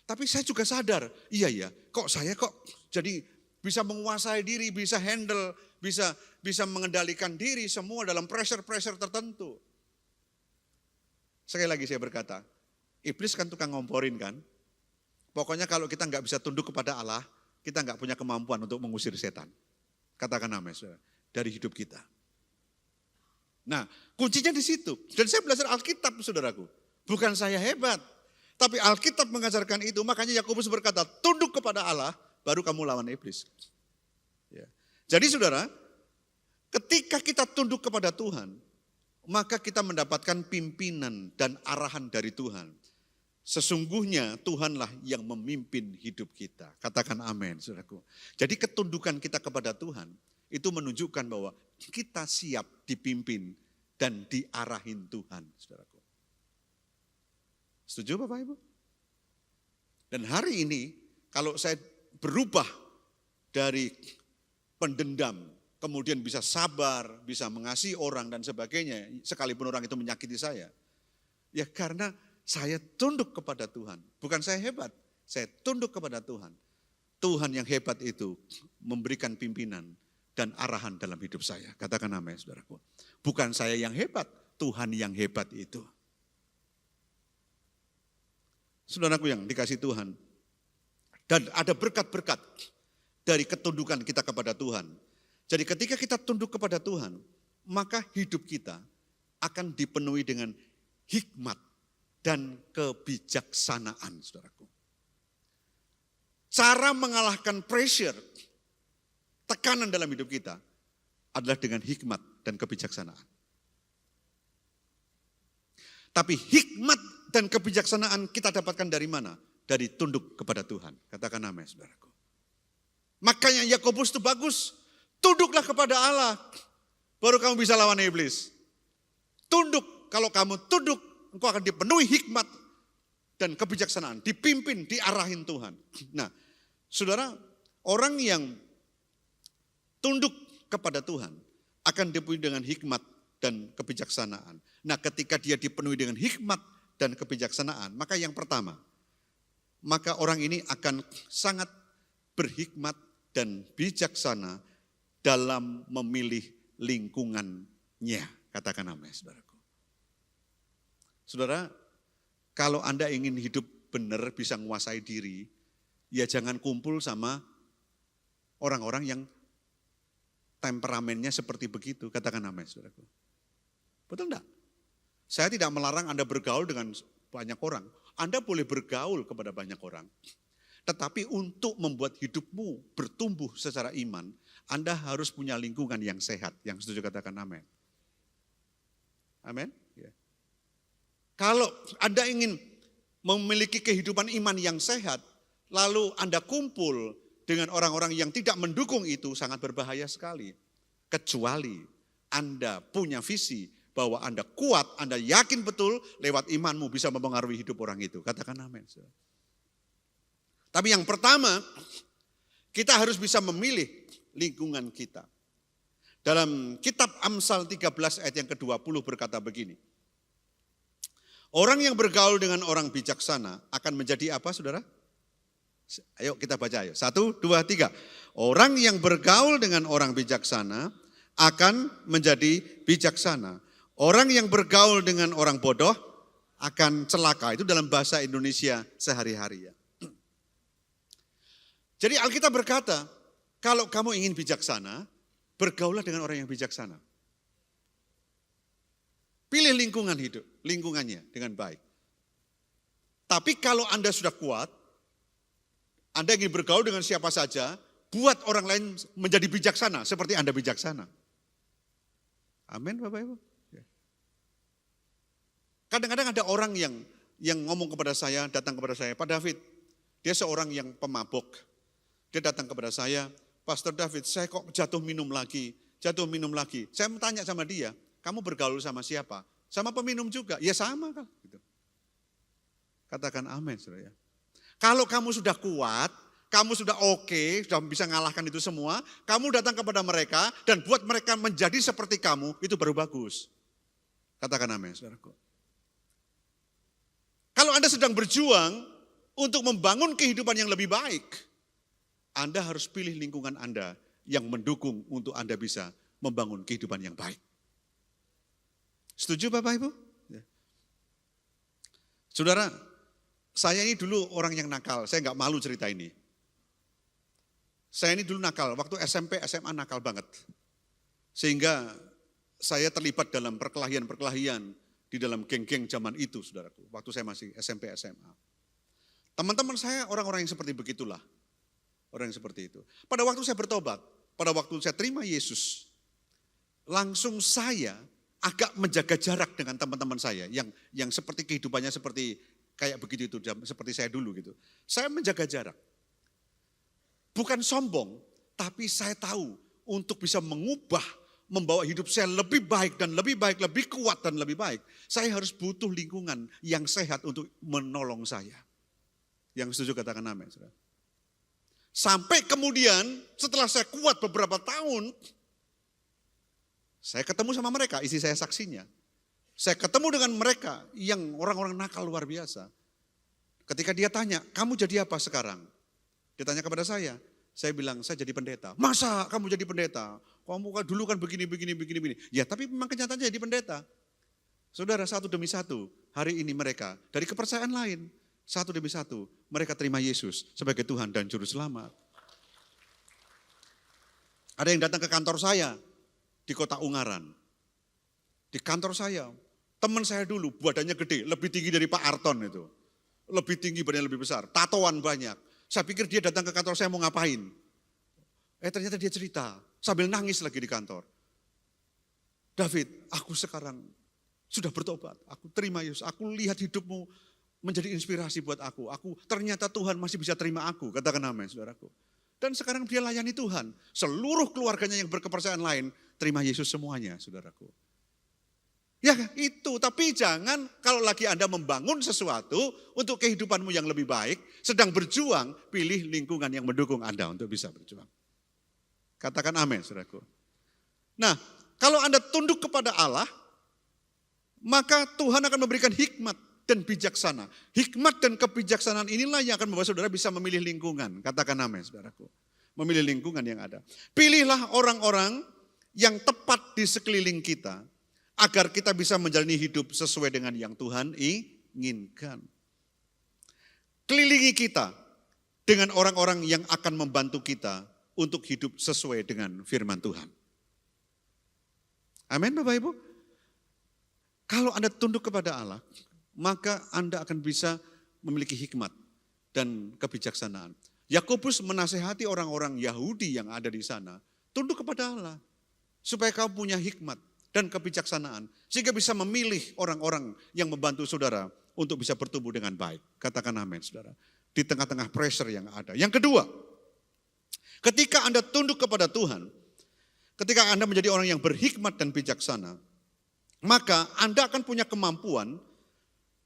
Speaker 1: Tapi saya juga sadar, iya kok saya kok jadi bisa menguasai diri, bisa handle, bisa mengendalikan diri semua dalam pressure-pressure tertentu. Sekali lagi saya berkata, iblis kan tukang ngomporin kan. Pokoknya kalau kita enggak bisa tunduk kepada Allah, kita enggak punya kemampuan untuk mengusir setan. Katakan amin, saudara, dari hidup kita. Nah, kuncinya di situ. Dan saya belajar Alkitab, saudaraku. Bukan saya hebat, tapi Alkitab mengajarkan itu. Makanya Yakobus berkata, tunduk kepada Allah, baru kamu lawan iblis. Ya. Jadi saudara, ketika kita tunduk kepada Tuhan, maka kita mendapatkan pimpinan dan arahan dari Tuhan. Sesungguhnya Tuhanlah yang memimpin hidup kita. Katakan amin, saudaraku. Jadi ketundukan kita kepada Tuhan itu menunjukkan bahwa kita siap dipimpin dan diarahin Tuhan, saudaraku. Setuju Bapak Ibu? Dan hari ini kalau saya berubah dari pendendam, kemudian bisa sabar, bisa mengasihi orang dan sebagainya, sekalipun orang itu menyakiti saya, ya karena saya tunduk kepada Tuhan. Bukan saya hebat, saya tunduk kepada Tuhan. Tuhan yang hebat itu memberikan pimpinan dan arahan dalam hidup saya. Katakan amin, saudaraku. Bukan saya yang hebat, Tuhan yang hebat itu. saudaraku yang dikasih Tuhan. Dan ada berkat-berkat dari ketundukan kita kepada Tuhan. Jadi ketika kita tunduk kepada Tuhan, maka hidup kita akan dipenuhi dengan hikmat dan kebijaksanaan, saudaraku. Cara mengalahkan pressure, tekanan dalam hidup kita adalah dengan hikmat dan kebijaksanaan. Tapi hikmat dan kebijaksanaan kita dapatkan dari mana? Dari tunduk kepada Tuhan. Katakan amin, saudaraku. Makanya Yakobus itu bagus. Tunduklah kepada Allah. Baru kamu bisa lawan iblis. Tunduk. Kalau kamu tunduk, engkau akan dipenuhi hikmat dan kebijaksanaan. Dipimpin, diarahin Tuhan. Nah, saudara, orang yang tunduk kepada Tuhan akan dipenuhi dengan hikmat dan kebijaksanaan. Nah, ketika dia dipenuhi dengan hikmat dan kebijaksanaan, maka yang pertama, maka orang ini akan sangat berhikmat dan bijaksana dalam memilih lingkungannya. Katakan amin, saudaraku. Saudara, kalau Anda ingin hidup benar, bisa menguasai diri, ya jangan kumpul sama orang-orang yang temperamennya seperti begitu. Katakan amin, saudaraku. Betul enggak? Saya tidak melarang Anda bergaul dengan banyak orang. Anda boleh bergaul kepada banyak orang. Tetapi untuk membuat hidupmu bertumbuh secara iman, Anda harus punya lingkungan yang sehat. Yang setuju katakan amin. Amin. Ya. Kalau Anda ingin memiliki kehidupan iman yang sehat, lalu Anda kumpul dengan orang-orang yang tidak mendukung itu, sangat berbahaya sekali. Kecuali Anda punya visi bahwa Anda kuat, Anda yakin betul lewat imanmu bisa mempengaruhi hidup orang itu. Katakan amin. Tapi yang pertama, kita harus bisa memilih lingkungan kita. Dalam kitab Amsal 13 ayat yang ke-20 berkata begini. Orang yang bergaul dengan orang bijaksana akan menjadi apa, saudara? Ayo kita baca, ayo. 1, 2, 3. Orang yang bergaul dengan orang bijaksana akan menjadi bijaksana. Orang yang bergaul dengan orang bodoh akan celaka. Itu dalam bahasa Indonesia sehari-hari ya. Jadi Alkitab berkata, kalau kamu ingin bijaksana, bergaullah dengan orang yang bijaksana. Pilih lingkungan hidup, lingkungannya dengan baik. Tapi kalau Anda sudah kuat, Anda ingin bergaul dengan siapa saja, buat orang lain menjadi bijaksana seperti Anda bijaksana. Amin Bapak Ibu. Kadang-kadang ada orang yang ngomong kepada saya, datang kepada saya, Pak David, dia seorang yang pemabuk. Dia datang kepada saya, Pastor David, saya kok jatuh minum lagi. Saya tanya sama dia, kamu bergaul sama siapa? Sama peminum juga? Ya sama kan. Gitu. Katakan amin, saudara. Kalau kamu sudah kuat, kamu sudah oke, sudah bisa ngalahkan itu semua, kamu datang kepada mereka dan buat mereka menjadi seperti kamu, itu baru bagus. Katakan amin, saudaraku. Kalau Anda sedang berjuang untuk membangun kehidupan yang lebih baik, Anda harus pilih lingkungan Anda yang mendukung untuk Anda bisa membangun kehidupan yang baik. Setuju Bapak Ibu? Ya. Saudara, saya ini dulu orang yang nakal, saya nggak malu cerita ini. Saya ini dulu nakal, waktu SMP, SMA nakal banget. Sehingga saya terlibat dalam perkelahian-perkelahian di dalam geng-geng zaman itu, saudaraku. Waktu saya masih SMP, SMA. Teman-teman saya orang-orang yang seperti begitulah. Orang yang seperti itu. Pada waktu saya bertobat, pada waktu saya terima Yesus, langsung saya agak menjaga jarak dengan teman-teman saya yang seperti kehidupannya seperti kayak begitu itu, seperti saya dulu gitu. Saya menjaga jarak. Bukan sombong, tapi saya tahu untuk bisa mengubah, membawa hidup saya lebih baik, lebih kuat dan lebih baik. Saya harus butuh lingkungan yang sehat untuk menolong saya. Yang setuju katakan amin. Sampai kemudian setelah saya kuat beberapa tahun, saya ketemu sama mereka, istri saya saksinya. Saya ketemu dengan mereka yang orang-orang nakal luar biasa. Ketika dia tanya, kamu jadi apa sekarang? Dia tanya kepada saya bilang, saya jadi pendeta. Masa kamu jadi pendeta? Kamu dulu kan begini. Ya tapi memang kenyataannya jadi pendeta. Saudara, satu demi satu, hari ini mereka dari kepercayaan lain, Satu demi satu, mereka terima Yesus sebagai Tuhan dan Juru Selamat. Ada yang datang ke kantor saya di Kota Ungaran. Di kantor saya, teman saya dulu badannya gede, lebih tinggi dari Pak Arton itu. Lebih tinggi, badannya lebih besar, tatoan banyak. Saya pikir dia datang ke kantor saya mau ngapain. Ternyata dia cerita, sambil nangis lagi di kantor. David, aku sekarang sudah bertobat, aku terima Yesus, aku lihat hidupmu menjadi inspirasi buat aku. Ternyata Tuhan masih bisa terima aku, katakan amin saudaraku. Dan sekarang dia layani Tuhan. Seluruh keluarganya yang berkepercayaan lain, terima Yesus semuanya saudaraku. Ya itu, tapi jangan kalau lagi Anda membangun sesuatu untuk kehidupanmu yang lebih baik, sedang berjuang, pilih lingkungan yang mendukung Anda untuk bisa berjuang. Katakan amin saudaraku. Nah, kalau Anda tunduk kepada Allah, maka Tuhan akan memberikan hikmat dan bijaksana. Hikmat dan kebijaksanaan inilah yang akan membuat saudara bisa memilih lingkungan. Katakan amin saudaraku. Memilih lingkungan yang ada. Pilihlah orang-orang yang tepat di sekeliling kita, agar kita bisa menjalani hidup sesuai dengan yang Tuhan inginkan. Kelilingi kita dengan orang-orang yang akan membantu kita untuk hidup sesuai dengan firman Tuhan. Amin Bapak Ibu. Kalau Anda tunduk kepada Allah, maka Anda akan bisa memiliki hikmat dan kebijaksanaan. Yakobus menasehati orang-orang Yahudi yang ada di sana, tunduk kepada Allah, supaya kamu punya hikmat dan kebijaksanaan, sehingga bisa memilih orang-orang yang membantu saudara untuk bisa bertumbuh dengan baik. Katakan amin saudara. Di tengah-tengah pressure yang ada. Yang kedua, ketika Anda tunduk kepada Tuhan, ketika Anda menjadi orang yang berhikmat dan bijaksana, maka Anda akan punya kemampuan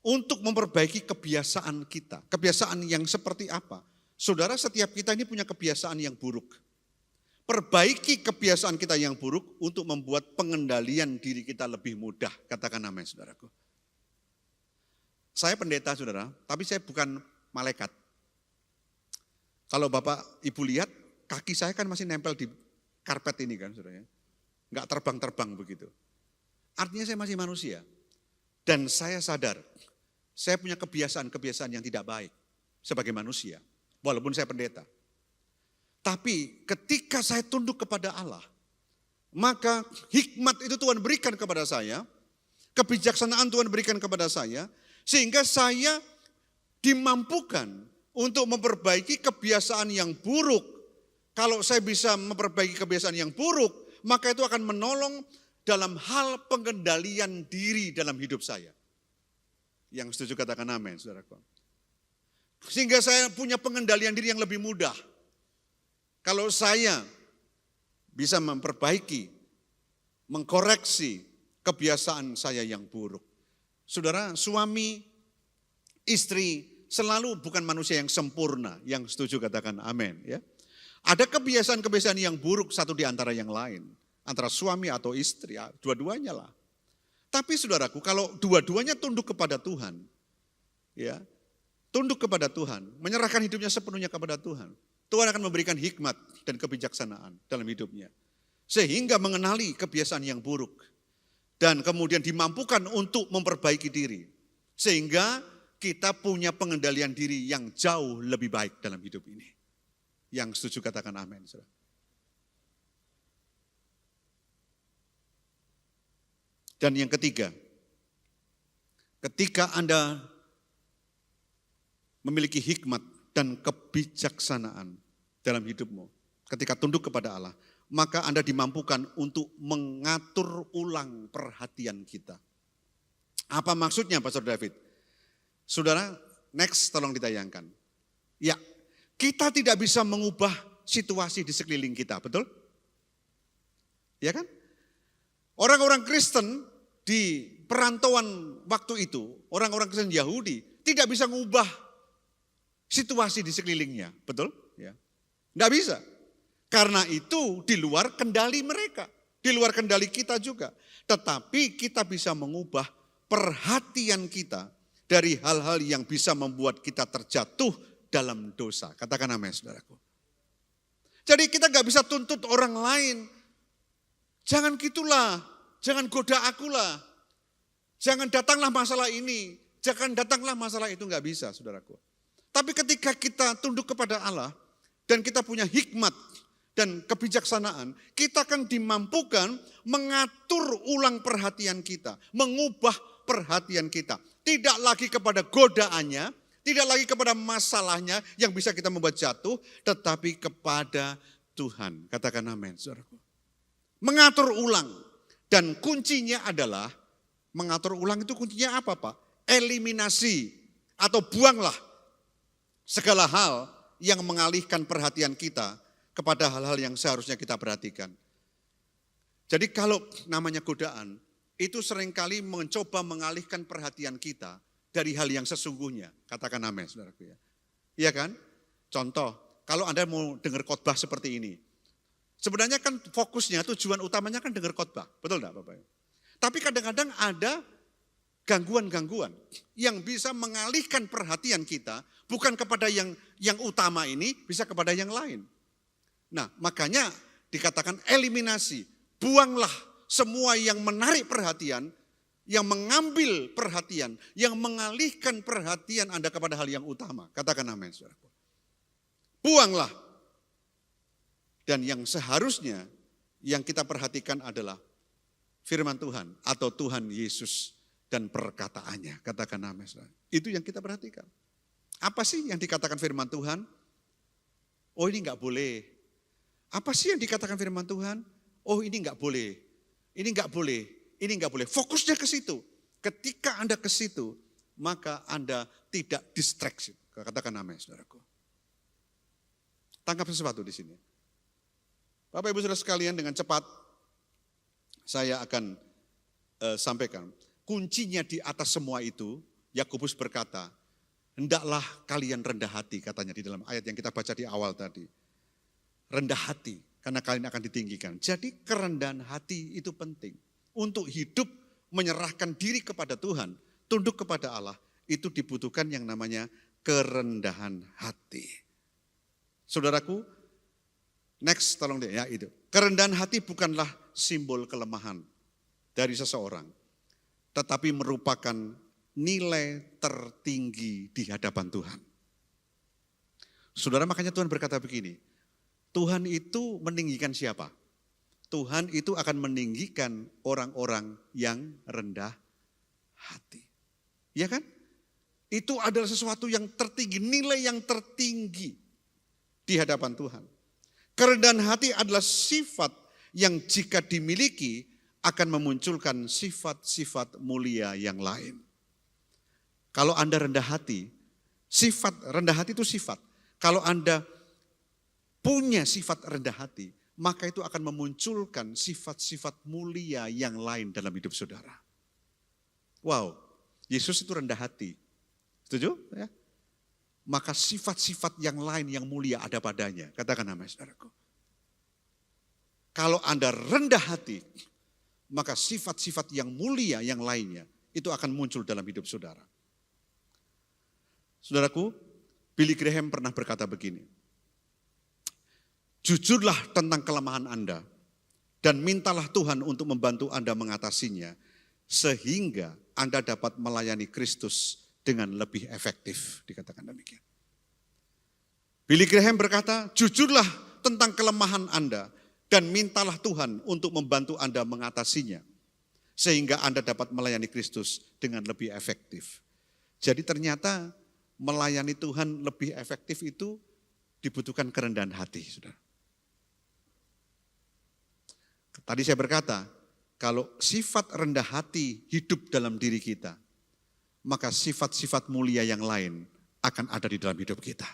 Speaker 1: untuk memperbaiki kebiasaan kita. Kebiasaan yang seperti apa? Saudara, setiap kita ini punya kebiasaan yang buruk. Perbaiki kebiasaan kita yang buruk untuk membuat pengendalian diri kita lebih mudah. Katakan amin, saudaraku. Saya pendeta, saudara, tapi saya bukan malaikat. Kalau Bapak Ibu lihat, kaki saya kan masih nempel di karpet ini kan, saudara. Enggak terbang-terbang begitu. Artinya saya masih manusia. Dan saya sadar, saya punya kebiasaan-kebiasaan yang tidak baik sebagai manusia, walaupun saya pendeta. Tapi ketika saya tunduk kepada Allah, maka hikmat itu Tuhan berikan kepada saya, kebijaksanaan Tuhan berikan kepada saya, sehingga saya dimampukan untuk memperbaiki kebiasaan yang buruk. Kalau saya bisa memperbaiki kebiasaan yang buruk, maka itu akan menolong dalam hal pengendalian diri dalam hidup saya. Yang setuju katakan amin, saudaraku. Sehingga saya punya pengendalian diri yang lebih mudah. Kalau saya bisa memperbaiki, mengkoreksi kebiasaan saya yang buruk. Saudara, suami, istri selalu bukan manusia yang sempurna. Yang setuju katakan amin. Ya. Ada kebiasaan-kebiasaan yang buruk satu di antara yang lain. Antara suami atau istri, dua-duanya lah. Tapi saudaraku, kalau dua-duanya tunduk kepada Tuhan, ya, tunduk kepada Tuhan, menyerahkan hidupnya sepenuhnya kepada Tuhan, Tuhan akan memberikan hikmat dan kebijaksanaan dalam hidupnya. Sehingga mengenali kebiasaan yang buruk. Dan kemudian dimampukan untuk memperbaiki diri. Sehingga kita punya pengendalian diri yang jauh lebih baik dalam hidup ini. Yang setuju katakan amin. Dan yang ketiga, ketika Anda memiliki hikmat dan kebijaksanaan dalam hidupmu, ketika tunduk kepada Allah, maka Anda dimampukan untuk mengatur ulang perhatian kita. Apa maksudnya Pastor David? Saudara, next tolong ditayangkan. Ya, kita tidak bisa mengubah situasi di sekeliling kita, betul? Ya kan? Orang-orang Kristen di perantauan waktu itu, orang-orang Kristen Yahudi tidak bisa mengubah situasi di sekelilingnya, betul? Ya. Nggak bisa. Karena itu di luar kendali mereka, di luar kendali kita juga. Tetapi kita bisa mengubah perhatian kita dari hal-hal yang bisa membuat kita terjatuh dalam dosa. Katakan amin, saudaraku. Jadi kita nggak bisa tuntut orang lain. Jangan gitulah, jangan goda akulah. Jangan datanglah masalah ini, jangan datanglah masalah itu, nggak bisa saudaraku. Tapi ketika kita tunduk kepada Allah dan kita punya hikmat dan kebijaksanaan, kita akan dimampukan mengatur ulang perhatian kita, mengubah perhatian kita. Tidak lagi kepada godaannya, tidak lagi kepada masalahnya yang bisa kita membuat jatuh, tetapi kepada Tuhan. Katakan amin, saudaraku. Mengatur ulang. Dan kuncinya adalah, mengatur ulang itu kuncinya apa Pak? Eliminasi atau buanglah segala hal yang mengalihkan perhatian kita kepada hal-hal yang seharusnya kita perhatikan. Jadi kalau namanya godaan, itu seringkali mencoba mengalihkan perhatian kita dari hal yang sesungguhnya. Katakan amin, saudaraku ya. Iya kan? Contoh, kalau Anda mau dengar khotbah seperti ini. Sebenarnya kan fokusnya, tujuan utamanya kan dengar khotbah. Betul enggak Bapak? Tapi kadang-kadang ada gangguan-gangguan yang bisa mengalihkan perhatian kita bukan kepada yang utama ini, bisa kepada yang lain. Nah, makanya dikatakan eliminasi. Buanglah semua yang menarik perhatian, yang mengambil perhatian, yang mengalihkan perhatian Anda kepada hal yang utama. Katakan amin, saudaraku. Buanglah. Dan yang seharusnya yang kita perhatikan adalah firman Tuhan atau Tuhan Yesus dan perkataannya. Katakan amin, saudara. Itu yang kita perhatikan. Apa sih yang dikatakan firman Tuhan? Oh, ini enggak boleh. Apa sih yang dikatakan firman Tuhan? Oh, ini enggak boleh. Ini enggak boleh. Ini enggak boleh. Fokusnya ke situ. Ketika Anda ke situ, maka Anda tidak distraksi. Katakan amin, saudaraku. Tangkap sesuatu di sini. Bapak Ibu Saudara sekalian, dengan cepat saya akan sampaikan. Kuncinya di atas semua itu, Yakobus berkata, hendaklah kalian rendah hati, katanya di dalam ayat yang kita baca di awal tadi. Rendah hati, karena kalian akan ditinggikan. Jadi kerendahan hati itu penting. Untuk hidup menyerahkan diri kepada Tuhan, tunduk kepada Allah, itu dibutuhkan yang namanya kerendahan hati. Saudaraku, next tolong deh ya itu. Kerendahan hati bukanlah simbol kelemahan dari seseorang, tetapi merupakan nilai tertinggi di hadapan Tuhan. Saudara, makanya Tuhan berkata begini, Tuhan itu meninggikan siapa? Tuhan itu akan meninggikan orang-orang yang rendah hati. Ya kan? Itu adalah sesuatu yang tertinggi, nilai yang tertinggi di hadapan Tuhan. Kerendahan hati adalah sifat yang jika dimiliki akan memunculkan sifat-sifat mulia yang lain. Kalau Anda rendah hati, rendah hati itu sifat. Kalau Anda punya sifat rendah hati, maka itu akan memunculkan sifat-sifat mulia yang lain dalam hidup saudara. Wow, Yesus itu rendah hati. Setuju? Ya? Maka sifat-sifat yang lain yang mulia ada padanya. Katakan amin, saudaraku. Kalau Anda rendah hati, maka sifat-sifat yang mulia yang lainnya itu akan muncul dalam hidup saudara. Saudaraku, Billy Graham pernah berkata begini, jujurlah tentang kelemahan Anda dan mintalah Tuhan untuk membantu Anda mengatasinya sehingga Anda dapat melayani Kristus dengan lebih efektif, dikatakan demikian. Billy Graham berkata, jujurlah tentang kelemahan Anda dan mintalah Tuhan untuk membantu Anda mengatasinya sehingga Anda dapat melayani Kristus dengan lebih efektif. Jadi ternyata melayani Tuhan lebih efektif itu dibutuhkan kerendahan hati, saudara. Tadi saya berkata, kalau sifat rendah hati hidup dalam diri kita, maka sifat-sifat mulia yang lain akan ada di dalam hidup kita.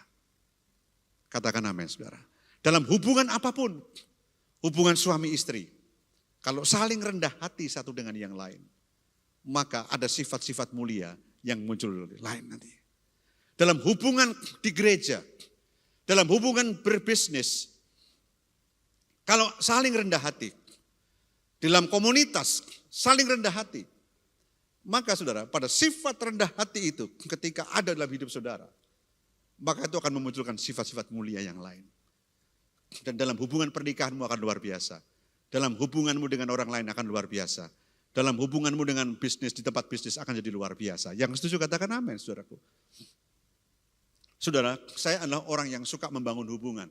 Speaker 1: Katakan amin, saudara. Dalam hubungan apapun, hubungan suami istri, kalau saling rendah hati satu dengan yang lain, maka ada sifat-sifat mulia yang muncul lain nanti. Dalam hubungan di gereja, dalam hubungan berbisnis, kalau saling rendah hati, dalam komunitas saling rendah hati, maka saudara, pada sifat rendah hati itu ketika ada dalam hidup saudara, maka itu akan memunculkan sifat-sifat mulia yang lain. Dan dalam hubungan pernikahanmu akan luar biasa. Dalam hubunganmu dengan orang lain akan luar biasa. dalam hubunganmu dengan bisnis, di tempat bisnis akan jadi luar biasa. Yang setuju katakan amin, saudaraku. Saudara, saya adalah orang yang suka membangun hubungan.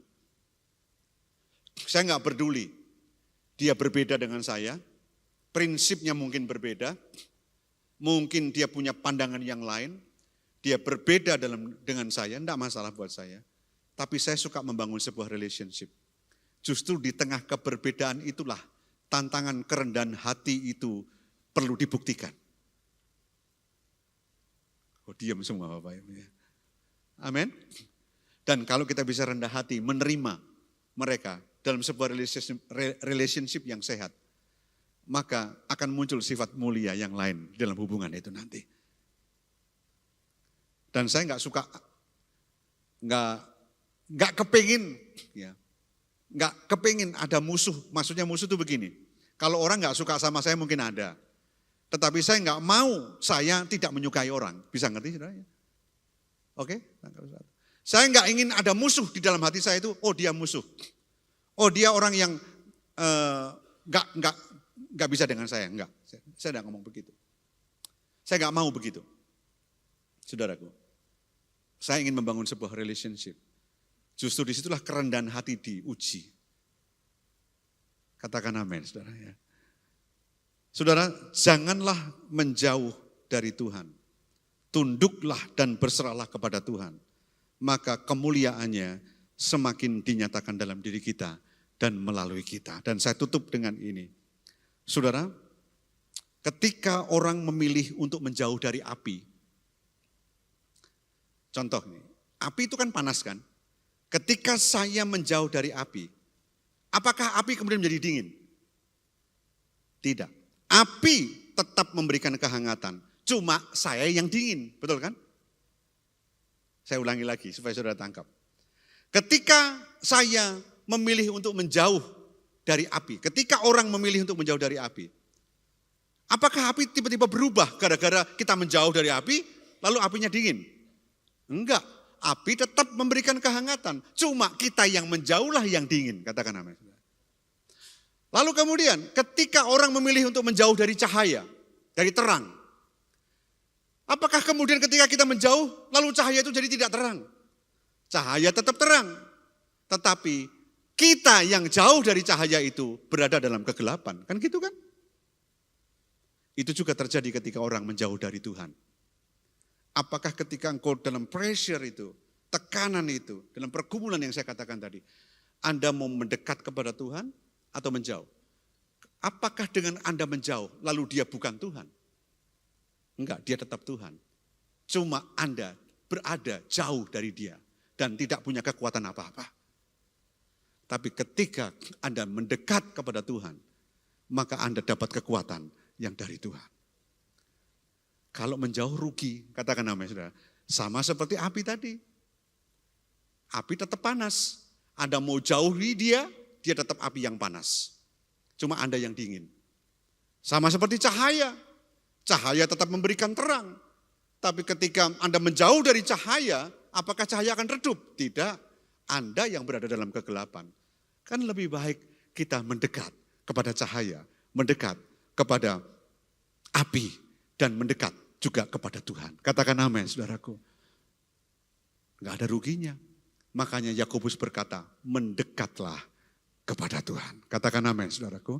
Speaker 1: Saya nggak peduli, dia berbeda dengan saya, prinsipnya mungkin berbeda, mungkin dia punya pandangan yang lain, dia berbeda dengan saya, enggak masalah buat saya. Tapi saya suka membangun sebuah relationship. Justru di tengah keberbedaan itulah tantangan kerendahan hati itu perlu dibuktikan. Oh, diam semua Bapak Ibu ya. Amin. Dan kalau kita bisa rendah hati menerima mereka dalam sebuah relationship yang sehat, maka akan muncul sifat mulia yang lain dalam hubungan itu nanti. Dan saya nggak suka, nggak kepingin, ya, nggak kepingin ada musuh. Maksudnya musuh itu begini, kalau orang nggak suka sama saya mungkin ada, tetapi saya nggak mau saya tidak menyukai orang. Bisa ngerti saudara? Oke? Saya nggak ingin ada musuh di dalam hati saya itu. Oh dia musuh, oh dia orang yang nggak bisa dengan saya. Enggak, saya nggak ngomong begitu. Saya nggak mau begitu, saudaraku. Saya ingin membangun sebuah relationship. Justru disitulah kerendahan hati diuji. Katakan amin, saudara ya. Saudara, janganlah menjauh dari Tuhan. Tunduklah dan berserahlah kepada Tuhan. Maka kemuliaannya semakin dinyatakan dalam diri kita dan melalui kita. Dan saya tutup dengan ini. Saudara, ketika orang memilih untuk menjauh dari api, contoh nih, api itu kan panas kan? Ketika saya menjauh dari api, apakah api kemudian menjadi dingin? Tidak. Api tetap memberikan kehangatan, cuma saya yang dingin, betul kan? Saya ulangi lagi supaya saudara tangkap. Ketika saya memilih untuk menjauh dari api, ketika orang memilih untuk menjauh dari api, apakah api tiba-tiba berubah gara-gara kita menjauh dari api, lalu apinya dingin? Enggak, api tetap memberikan kehangatan, cuma kita yang menjauhlah yang dingin, katakan amin. Lalu kemudian ketika orang memilih untuk menjauh dari cahaya, dari terang, apakah kemudian ketika kita menjauh, lalu cahaya itu jadi tidak terang? Cahaya tetap terang, tetapi kita yang jauh dari cahaya itu berada dalam kegelapan, kan gitu kan? Itu juga terjadi ketika orang menjauh dari Tuhan. Apakah ketika engkau dalam pressure itu, tekanan itu, dalam pergumulan yang saya katakan tadi, Anda mau mendekat kepada Tuhan atau menjauh? Apakah dengan Anda menjauh, lalu dia bukan Tuhan? Enggak, dia tetap Tuhan. Cuma Anda berada jauh dari dia dan tidak punya kekuatan apa-apa. Tapi ketika Anda mendekat kepada Tuhan, maka Anda dapat kekuatan yang dari Tuhan. Kalau menjauh rugi, katakan amin saudara. Sama seperti api tadi. Api tetap panas. Anda mau jauhi dia tetap api yang panas. Cuma Anda yang dingin. Sama seperti cahaya. Cahaya tetap memberikan terang. Tapi ketika Anda menjauh dari cahaya, apakah cahaya akan redup? Tidak. Anda yang berada dalam kegelapan. Kan lebih baik kita mendekat kepada cahaya. Mendekat kepada api. Dan mendekat juga kepada Tuhan. Katakan amin saudaraku. Enggak ada ruginya. Makanya Yakobus berkata, mendekatlah kepada Tuhan. Katakan amin saudaraku.